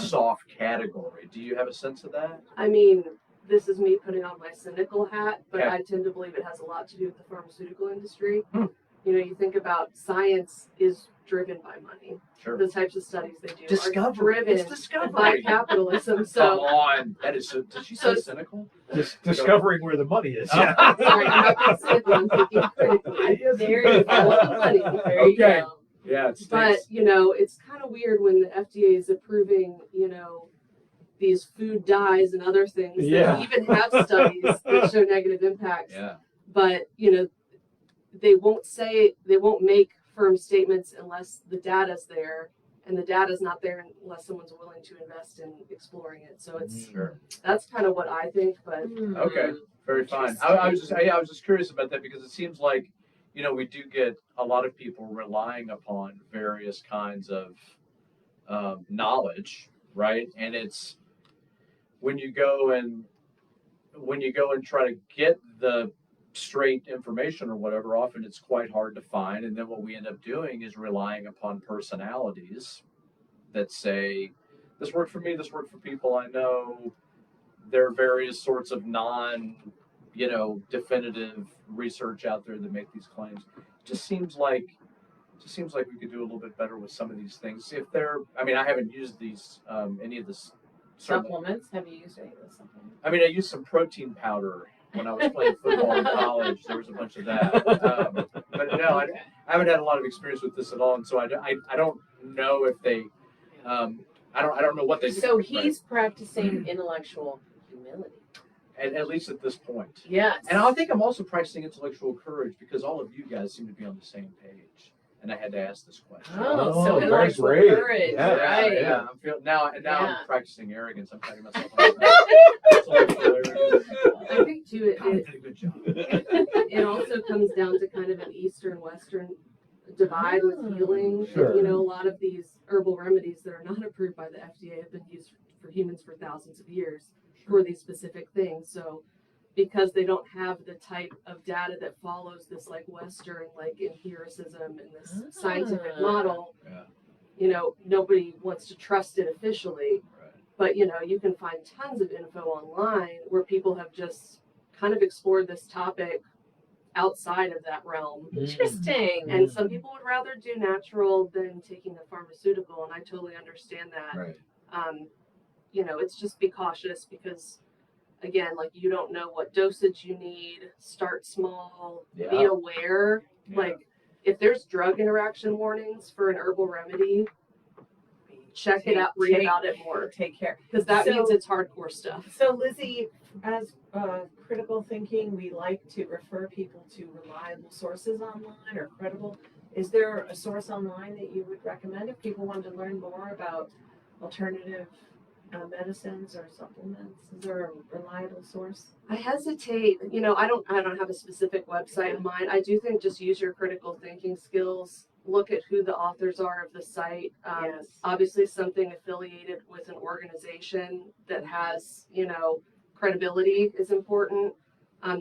soft category? Do you have a sense of that? I mean, this is me putting on my cynical hat, but Okay. I tend to believe it has a lot to do with the pharmaceutical industry. Hmm. You know, you think about science is driven by money. Sure. The types of studies they do are Discovery. driven It's by discovery. capitalism. Come So, on. That is so, did she say cynical? Discovering where the money is. Oh. Yeah. sorry, I'm not being cynical, I'm thinking critically. There you Follow the go. money. There you Okay. go. Yeah, it But, stinks. you know, it's kind of weird when the FDA is approving, you know, these food dyes and other things Yeah. that even have studies that show negative impacts. Yeah. But, you know, they won't make firm statements unless the data's there, and the data's not there unless someone's willing to invest in exploring it. So it's Sure. that's kind of what I think. But Okay. Very fine. I was just curious about that because it seems like, we do get a lot of people relying upon various kinds of knowledge, right? And it's when you go and try to get the straight information or whatever, often it's quite hard to find. And then what we end up doing is relying upon personalities that say, this worked for me, this worked for people I know. There are various sorts of definitive research out there that make these claims. It just seems like we could do a little bit better with some of these things. I haven't used these any of this Supplements? Have you used any of the supplements? I used some protein powder when I was playing football in college. There was a bunch of that. But no, I haven't had a lot of experience with this at all, and so I don't know if they. I don't know what they do. So he's practicing intellectual humility. At least at this point. Yes. And I think I'm also practicing intellectual courage because all of you guys seem to be on the same page, and I had to ask this question. Oh, so very intellectual great. courage, Yeah, right? Yeah. I'm feeling now. Yeah. I'm practicing arrogance. I'm patting myself on the back. I think too, God, I did a good job. it also comes down to kind of an Eastern-Western divide with healing. Sure. You know, a lot of these herbal remedies that are not approved by the FDA have been used for humans for thousands of years for these specific things. So because they don't have the type of data that follows this like Western like empiricism and this scientific model, nobody wants to trust it officially. Right. But you can find tons of info online where people have just kind of explored this topic outside of that realm. Interesting. And some people would rather do natural than taking the pharmaceutical, and I totally understand that. Right. You know, it's just be cautious because, again, like you don't know what dosage you need. Start small. Be Yeah. aware. Yeah. Like if there's drug interaction warnings for an herbal remedy, check it out, read about it more, Take care. because that So- means it's hardcore stuff. So Lizzy, as critical thinking, we like to refer people to reliable sources online or credible. Is there a source online that you would recommend if people wanted to learn more about alternative medicines or supplements? Is there a reliable source? I hesitate, you know, I don't have a specific website in mind. I do think just use your critical thinking skills. Look at who the authors are of the site. Yes. Obviously something affiliated with an organization that has, you know, credibility is important.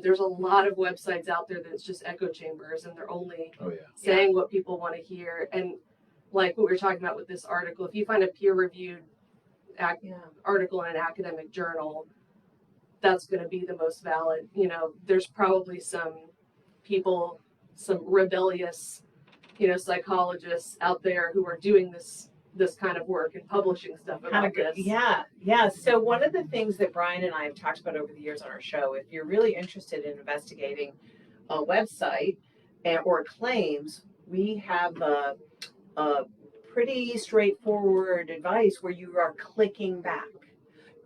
There's a lot of websites out there that's just echo chambers and they're only Oh yeah. saying what people want to hear. And like what we were talking about with this article, if you find a peer-reviewed Yeah. article in an academic journal, that's going to be the most valid. You know, there's probably some people, some rebellious, you know, psychologists out there who are doing this kind of work and publishing stuff about this. Yeah, yeah. So one of the things that Brian and I have talked about over the years on our show, if you're really interested in investigating a website or claims, we have a pretty straightforward advice where you are clicking back.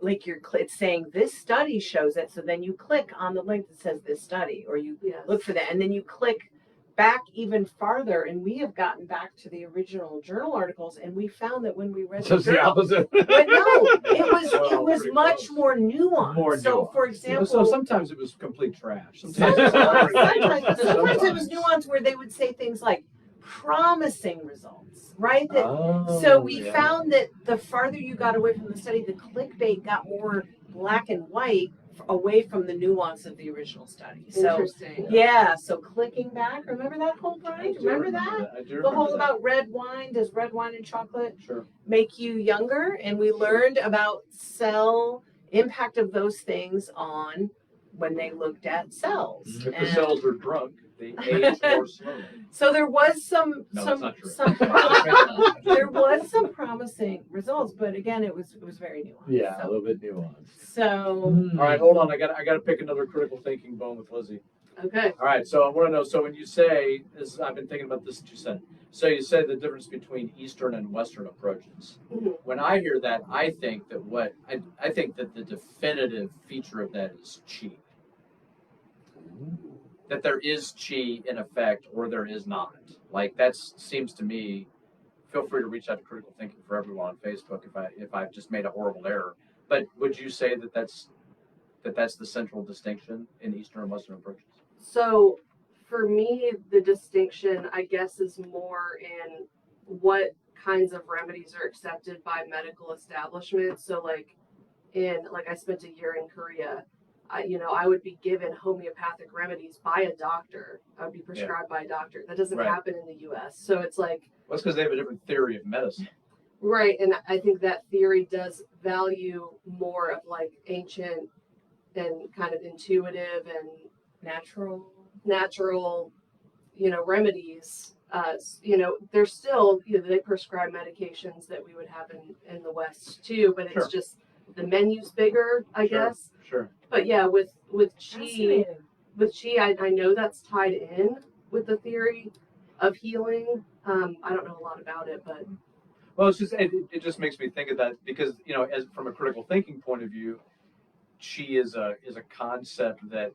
Like it's saying this study shows it, so then you click on the link that says this study, or you Yes. look for that, and then you click back even farther. And we have gotten back to the original journal articles, and we found that when we read So the it's the journal, opposite. but no, it Well, was pretty much close. more nuanced. More So, for nuanced. example, So sometimes it was complete trash. sometimes Sometimes it was nuanced where they would say things like promising results, right? That Oh, so we yeah. found that the farther you got away from the study, the clickbait got more black and white away from the nuance of the original study. So Interesting. yeah, so clicking back, remember that whole Brian? Remember that? I do The remember whole that. about red wine, does red wine and chocolate Sure. make you younger? And we learned about cell impact of those things on when they looked at cells. If the And cells are drunk, they age more slowly. so there was some No, that's not true. there was some promising results, but again, it was very nuanced. Yeah, a So, little bit nuanced. so All right, hold on. I got to pick another critical thinking bone with Lizzy. Okay. All right, so I want to know. So when you say this, I've been thinking about this that you said. So you said the difference between Eastern and Western approaches. Mhm. When I hear that, I think that I think that the definitive feature of that is chi. That there is chi in effect, or there is not. Like that seems to me. Feel free to reach out to Critical Thinking for Everyone on Facebook if I've just made a horrible error. But would you say that that's the central distinction in Eastern and Western approaches? So for me, the distinction, I guess, is more in what kinds of remedies are accepted by medical establishments. So like I spent a year in Korea. I would be given homeopathic remedies by a doctor. I would be prescribed by a doctor. That doesn't Right. happen in the U.S. So it's like, Well, it's because they have a different theory of medicine. right. And I think that theory does value more of like ancient and kind of intuitive and natural, remedies. They're still, they prescribe medications that we would have in the West too, but it's Sure. just the menu's bigger, I Sure. guess. Sure. But yeah, with chi, fascinating. I know that's tied in with the theory of healing. I don't know a lot about it, but Well, it's just it just makes me think of that because as from a critical thinking point of view, chi is a concept that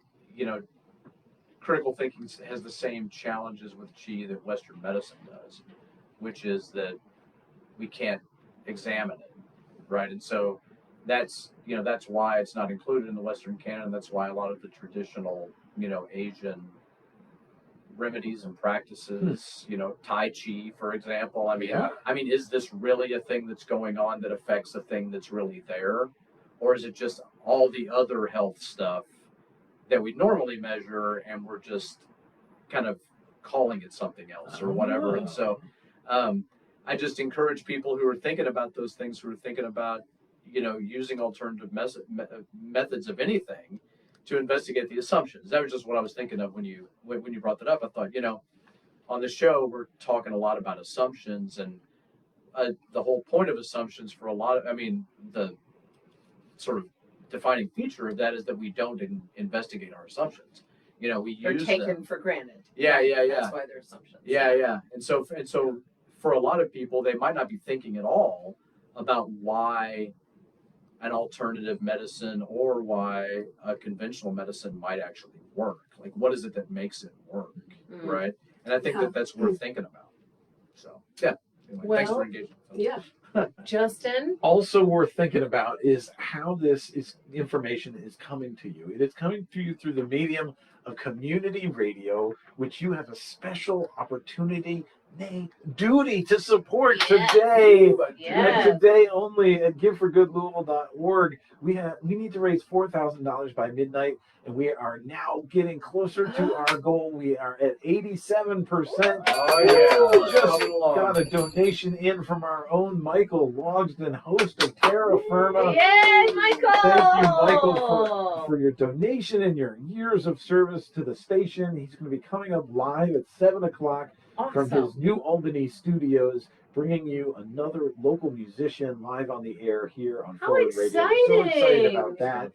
critical thinking has the same challenges with chi that Western medicine does, which is that we can't examine it, right? And so that's why it's not included in the Western canon. That's why a lot of the traditional Asian remedies and practices, Tai Chi, for example. I mean, is this really a thing that's going on that affects a thing that's really there? Or is it just all the other health stuff that we normally measure and we're just kind of calling it something else or whatever? And so I just encourage people who are thinking about those things, who are thinking about, using alternative methods of anything, to investigate the assumptions. That was just what I was thinking of when you brought that up. I thought, on the show we're talking a lot about assumptions, and the whole point of assumptions for a lot of, the sort of defining feature of that is that we don't investigate our assumptions. We They're use taken them. for granted. Yeah. That's why they're assumptions. Yeah. And so for a lot of people, they might not be thinking at all about why an alternative medicine or why a conventional medicine might actually work. Like, what is it that makes it work, right? And I think that's worth thinking about. So, yeah. Anyway, thanks for engaging. Yeah. Justin? Also worth thinking about is how this information is coming to you. It is coming to you through the medium of community radio, which you have a special opportunity, nay, duty to support today. Yes. And today only at giveforgoodlouisville.org. We need to raise $4,000 by midnight, and we are now getting closer to our goal. We are at 87%. Oh, yeah. We just got a donation in from our own Michael Logsdon, host of Terra Firma. Yay, Michael! Thank you, Michael, for your donation and your years of service to the station. He's going to be coming up live at 7 o'clock from his New Albany studios, bringing you another local musician live on the air here on How Forward Radio. So exciting! excited about that.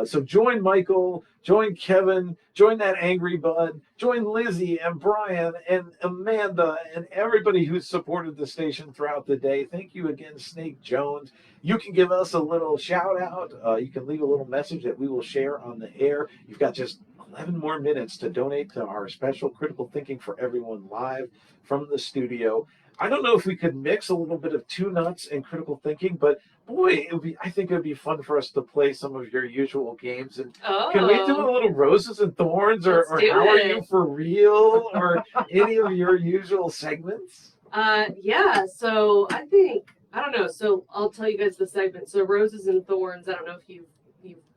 So join Michael, join Kevin, join that Angry Bud, join Lizzy and Brian and Amanda and everybody who's supported the station throughout the day. Thank you again, Snake Jones. You can give us a little shout out. You can leave a little message that we will share on the air. You've got just 11 more minutes to donate to our special Critical Thinking for Everyone live from the studio. I don't know if we could mix a little bit of Two Nuts and Critical Thinking, but boy, I think it would be fun for us to play some of your usual games. And can we do a little Roses and Thorns, or How Are You for Real, or any of your usual segments? Yeah, so I don't know, so I'll tell you guys the segment. So Roses and Thorns, I don't know if you've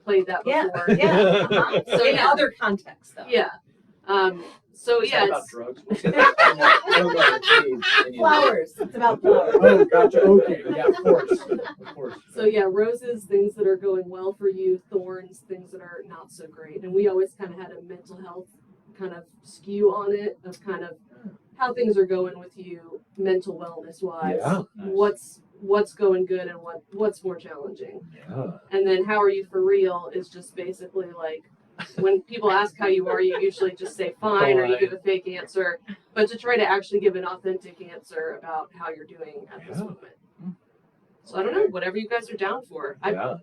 played that before. Yeah. So in yeah. other contexts, though. Yeah. So yeah, about it's drugs. Flowers. It's about flowers. Oh, gotcha. Okay. Yeah, of course. so yeah, roses, things that are going well for you, thorns, things that are not so great. And we always kind of had a mental health kind of skew on it, of kind of how things are going with you mental wellness wise. Yeah. What's going good and what's more challenging. Yeah. And then how are you for real is just basically like, when people ask how you are, you usually just say fine, or you give a fake answer, but to try to actually give an authentic answer about how you're doing at this moment. So I don't know, whatever you guys are down for. I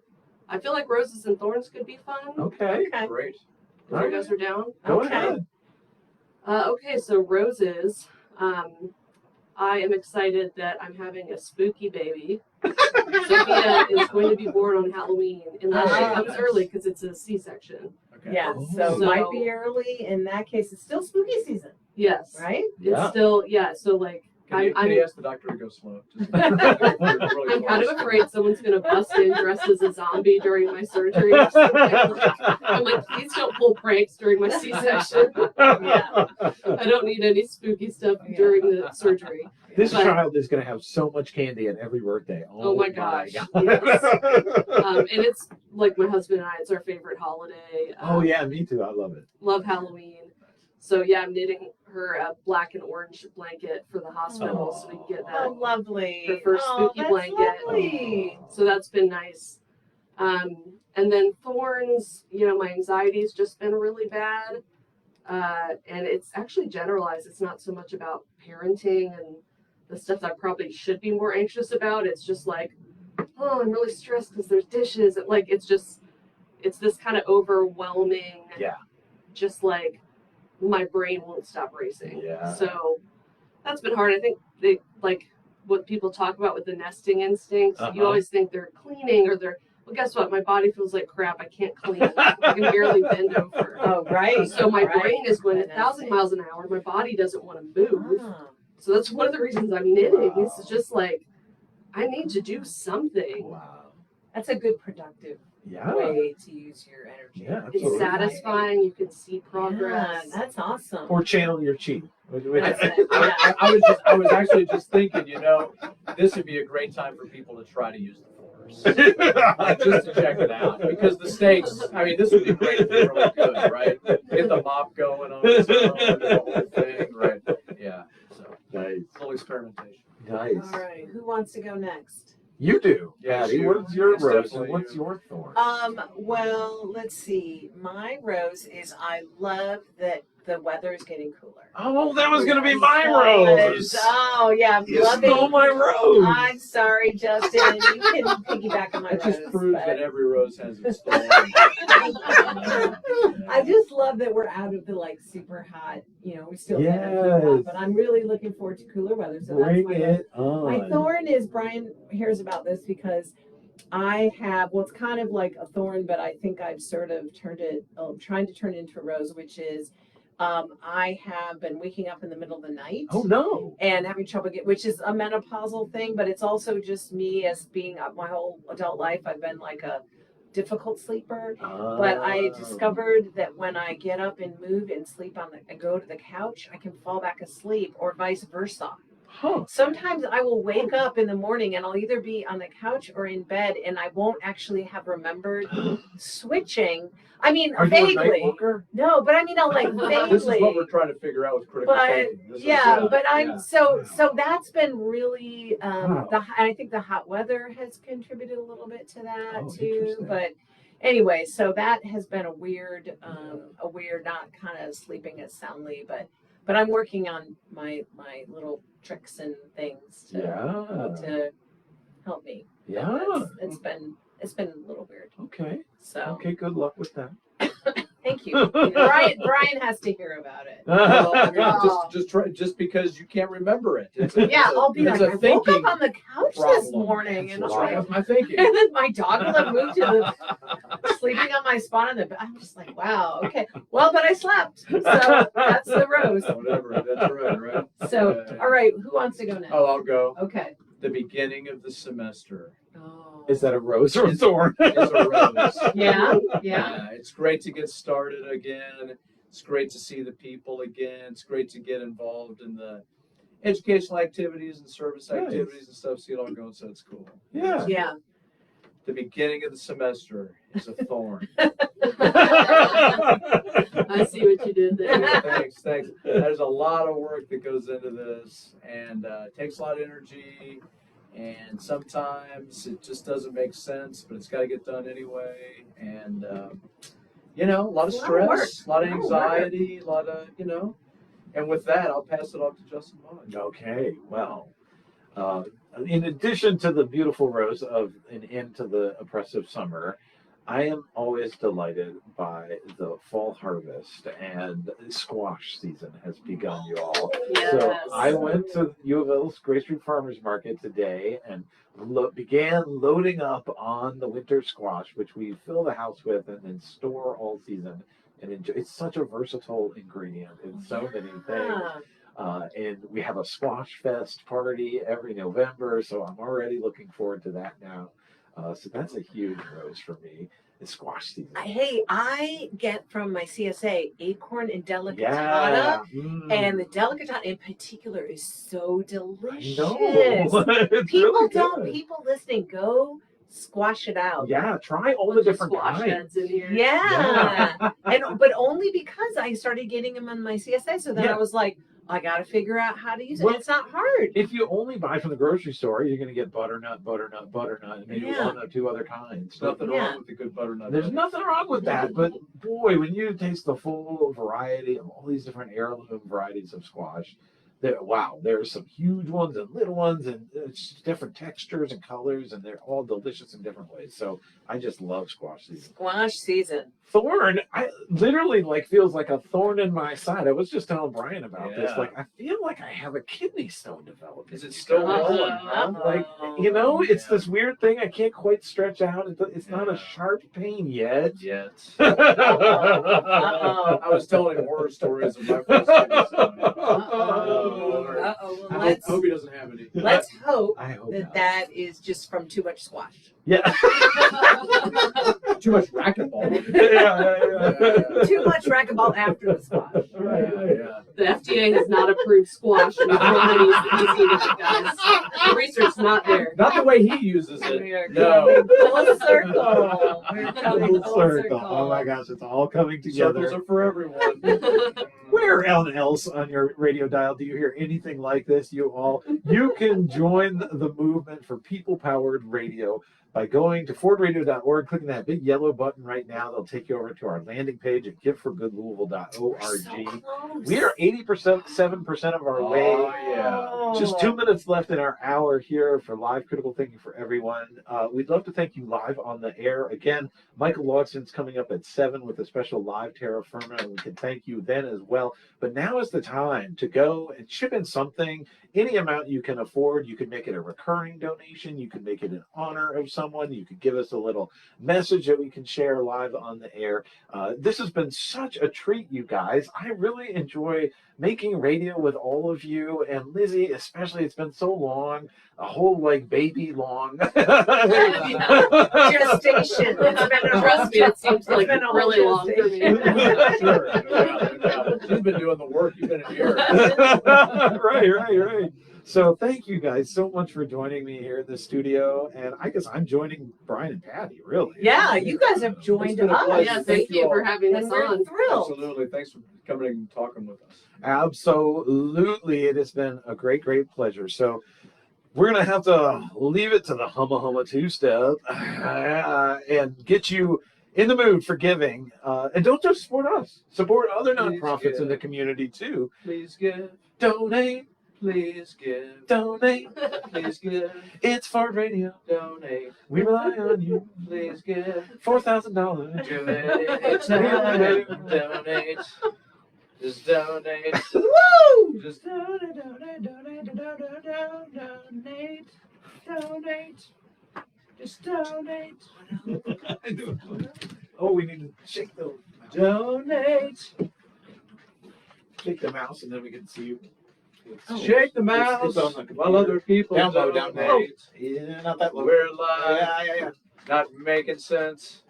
feel like Roses and Thorns could be fun. Okay. Great. If you guys are down. Go ahead. Okay, so Roses. I am excited that I'm having a spooky baby. Sophia is going to be born on Halloween, unless she comes early because it's a C-section. Okay. Yeah, so it might be early. In that case, it's still spooky season, Yes. right? It's still, so like, Can you ask the doctor to go slow? I'm kind of afraid someone's going to bust in dressed as a zombie during my surgery. Or something. I'm like, please don't pull pranks during my C-section. Yeah. I don't need any spooky stuff during the surgery. This child is going to have so much candy at every birthday. Oh my gosh. Yes. And it's like my husband and I, it's our favorite holiday. Oh yeah, me too. I love it. Love Halloween. So yeah, I'm knitting her a black and orange blanket for the hospital so we can get that. Oh, lovely. Her first spooky that's blanket. Lovely. So that's been nice. And then thorns, my anxiety's just been really bad. And it's actually generalized. It's not so much about parenting and the stuff that I probably should be more anxious about. It's just like, oh, I'm really stressed because there's dishes. And like, it's this kind of overwhelming, just like my brain won't stop racing. Yeah. So that's been hard. I think they like what people talk about with the nesting instinct. You always think they're cleaning or well, guess what? My body feels like crap. I can't clean. I can barely bend over. Oh, right. So my brain is going 1,000 miles an hour. My body doesn't want to move. So that's one of the reasons I'm knitting. Wow. It's just like, I need to do something. Wow. That's a good productive way to use your energy. Yeah, it's satisfying. You can see progress. Yeah, that's awesome. Or channel your chi. I was actually just thinking, this would be a great time for people to try to use the force. $5 just to check it out because the steaks. I mean, this would be great if they're really good, right? Get the mop going on its own, the whole thing, right? Yeah. So Nice. full experimentation. Nice. All right, who wants to go next? You do. Yeah, Patty, you. what's your It's rose definitely and what's you. your thorn? Well, let's see. My rose is I love that the weather is getting cooler. Oh, that was going to be my rose. Oh, yeah, I'm You loving. stole my rose. I'm sorry, Justin. You can piggyback on my That rose. just proves but- that every rose has its thorn. I just love that we're out of the like super hot, we still get a few hot, Yes. but I'm really looking forward to cooler weather. So Bring that's my rose. it on. My thorn is Brian hears about this because I have, well, it's kind of like a thorn, but I think I've sort of trying to turn it into a rose, which is I have been waking up in the middle of the night. Oh, no. And having trouble which is a menopausal thing, but it's also just me as being my whole adult life. I've been like a difficult sleeper. But I discovered that when I get up and move and sleep and go to the couch, I can fall back asleep or vice versa. Huh. Sometimes I will wake up in the morning and I'll either be on the couch or in bed and I won't actually have remembered switching. I mean, Are you a night vaguely. walker? No, but I mean, I'll like vaguely. This is what we're trying to figure out with critical But thinking. This is, yeah, but I'm yeah. so that's been really Wow. and I think the hot weather has contributed a little bit to that Oh, too. interesting. But anyway, so that has been a weird not kind of sleeping as soundly, but I'm working on my little tricks and things to help me. Yeah. It's been a little weird. Okay. So Okay, good luck with that. thank you. Brian has to hear about it. Well, I mean, Oh. just because you can't remember it. Yeah, I'll be it's like, a I woke up thinking on the couch this problem. morning and That's I'm right. like, That's my thinking. and then my dog will have moved to the sleeping on my spot in the bed. I'm just like, wow, okay. Well, but I slept. So that's the rose. Whatever. That's right. So, all right, who wants to go next? Oh, I'll go. Okay. The beginning of the semester Oh. Is that a rose or a thorn? is a rose. Yeah. It's great to get started again. It's great to see the people again. It's great to get involved in the educational activities and service Nice. activities and stuff. See it all going, so it's cool. Yeah. Yeah. The beginning of the semester is a thorn. I see what you did there. Thanks. There's a lot of work that goes into this, and it takes a lot of energy, and sometimes it just doesn't make sense, but it's got to get done anyway. And a lot of stress, a lot of anxiety, a lot of And with that, I'll pass it off to Justin Bond. Okay, well, in addition to the beautiful rose of an end to the oppressive summer, I am always delighted by the fall harvest, and squash season has begun, you all. Yes. So I went to U of L's Gray Street Farmers Market today and began loading up on the winter squash, which we fill the house with and then store all season and enjoy. It's such a versatile ingredient in so many things. And we have a squash fest party every November, so I'm already looking forward to that now. So that's a huge rose for me. It's squash season. Hey, I get from my CSA acorn and delicatana. Yeah. And the delicatana in particular is so delicious. No. It's People really don't. good. People listening, go squash it out. Yeah, try all the different squash kinds. heads in here. Yeah. But only because I started getting them on my CSA. So then Yeah. I was like, I got to figure out how to use it. Well, It's not hard. If you only buy from the grocery store, you're going to get butternut, and maybe Yeah. one or two other kinds. There's nothing Yeah. wrong with the good butternut. There's nothing wrong with that, but boy, when you taste the full variety of all these different heirloom varieties of squash, there's some huge ones and little ones, and it's different textures and colors, and they're all delicious in different ways. So I just love squash season. Squash season. Thorn, I literally feels like a thorn in my side. I was just telling Brian about this. Yeah. I feel like I have a kidney stone developing. Is it still rolling? Uh-oh. It's this weird thing I can't quite stretch out. It's not a sharp pain yet. Uh-oh. I was telling him horror stories of my first kidney stone. Uh-oh. Well, I hope he doesn't have any. let's hope I hope not. that is just from too much squash. Yeah. Too much racquetball. Yeah. Too much racquetball after the squash. Yeah. The FDA has not approved squash in quantities that he's eating it, guys. The research's not there. Not the way he uses We are it. No. coming full circle. We're coming Full full circle. Oh my gosh, it's all coming Circles together. are for everyone. Where else on your radio dial do you hear anything like this, you all? You can join the movement for people-powered radio by going to fordradio.org, clicking that big yellow button right now. They'll take you over to our landing page at giveforgoodlouisville.org. We are 7% of our way. Oh, yeah. Just 2 minutes left in our hour here for live critical thinking for everyone. We'd love to thank you live on the air. Again, Michael Logson's coming up at 7 with a special live terra firma, and we can thank you then as well. But now is the time to go and chip in something, any amount you can afford. You can make it a recurring donation. You can make it in honor of someone. You could give us a little message that we can share live on the air. This has been such a treat, you guys. I really enjoy making radio with all of you, and Lizzy especially. It's been so long, a whole like baby long Gestation. It's been a Trust me, it seems like been a really whole long for me. Sure. Yeah. She's been doing the work. You've been in here. right. So thank you guys so much for joining me here in the studio, and I guess I'm joining Brian and Patty, really. Yeah, you guys have joined It's been a us. pleasure. Yeah, thank you for having us And we're on. thrilled. Absolutely. Thanks for coming and talking with us. Absolutely. It has been a great pleasure. So we're going to have to leave it to the humma two-step and get you in the mood for giving. And don't just support us. Support other nonprofits in the community, too. Please give. Donate. Please give. Donate. Please give. It's Fart Radio. Donate. We rely on you. Please give. $4,000. Do it. Donate. Just donate. Woo! Just donate. Just donate. Oh, we need to shake the mouse, and then we can see you. Shake the mouse It's on the computer. while other people Down low, down low. donate. Yeah, not that low. We're live, Yeah. not making sense.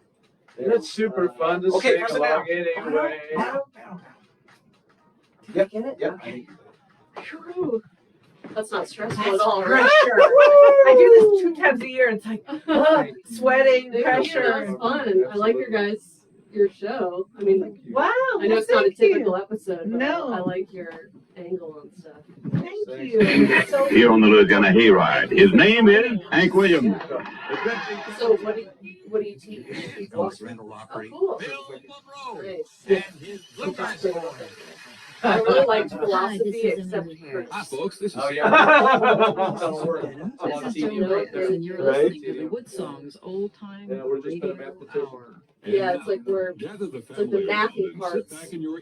It's super fun to Okay, sing press it along down. anyway. Did I get it? Yep. Whew. That's not stressful That's at all, right? pressure. I do this 2 times a year. It's like sweating, Thank you. pressure. That was fun. I like your show. I mean, Wow. I know it's not a thank you. typical episode, but No. I like your angle on stuff. Thank you. So Here on the Louisiana Hayride. His name is Hank Williams. So what do you teach? Oh, cool. Nice. I really liked philosophy, except for Hi, folks. This is Oh, yeah. This is Joan Baker, and you're Right? listening to the Wood Songs Old Time Yeah, we're just Radio put 'em at the table. Hour. yeah, it's like we're Gather the like the family mathy around and sit parts. back in your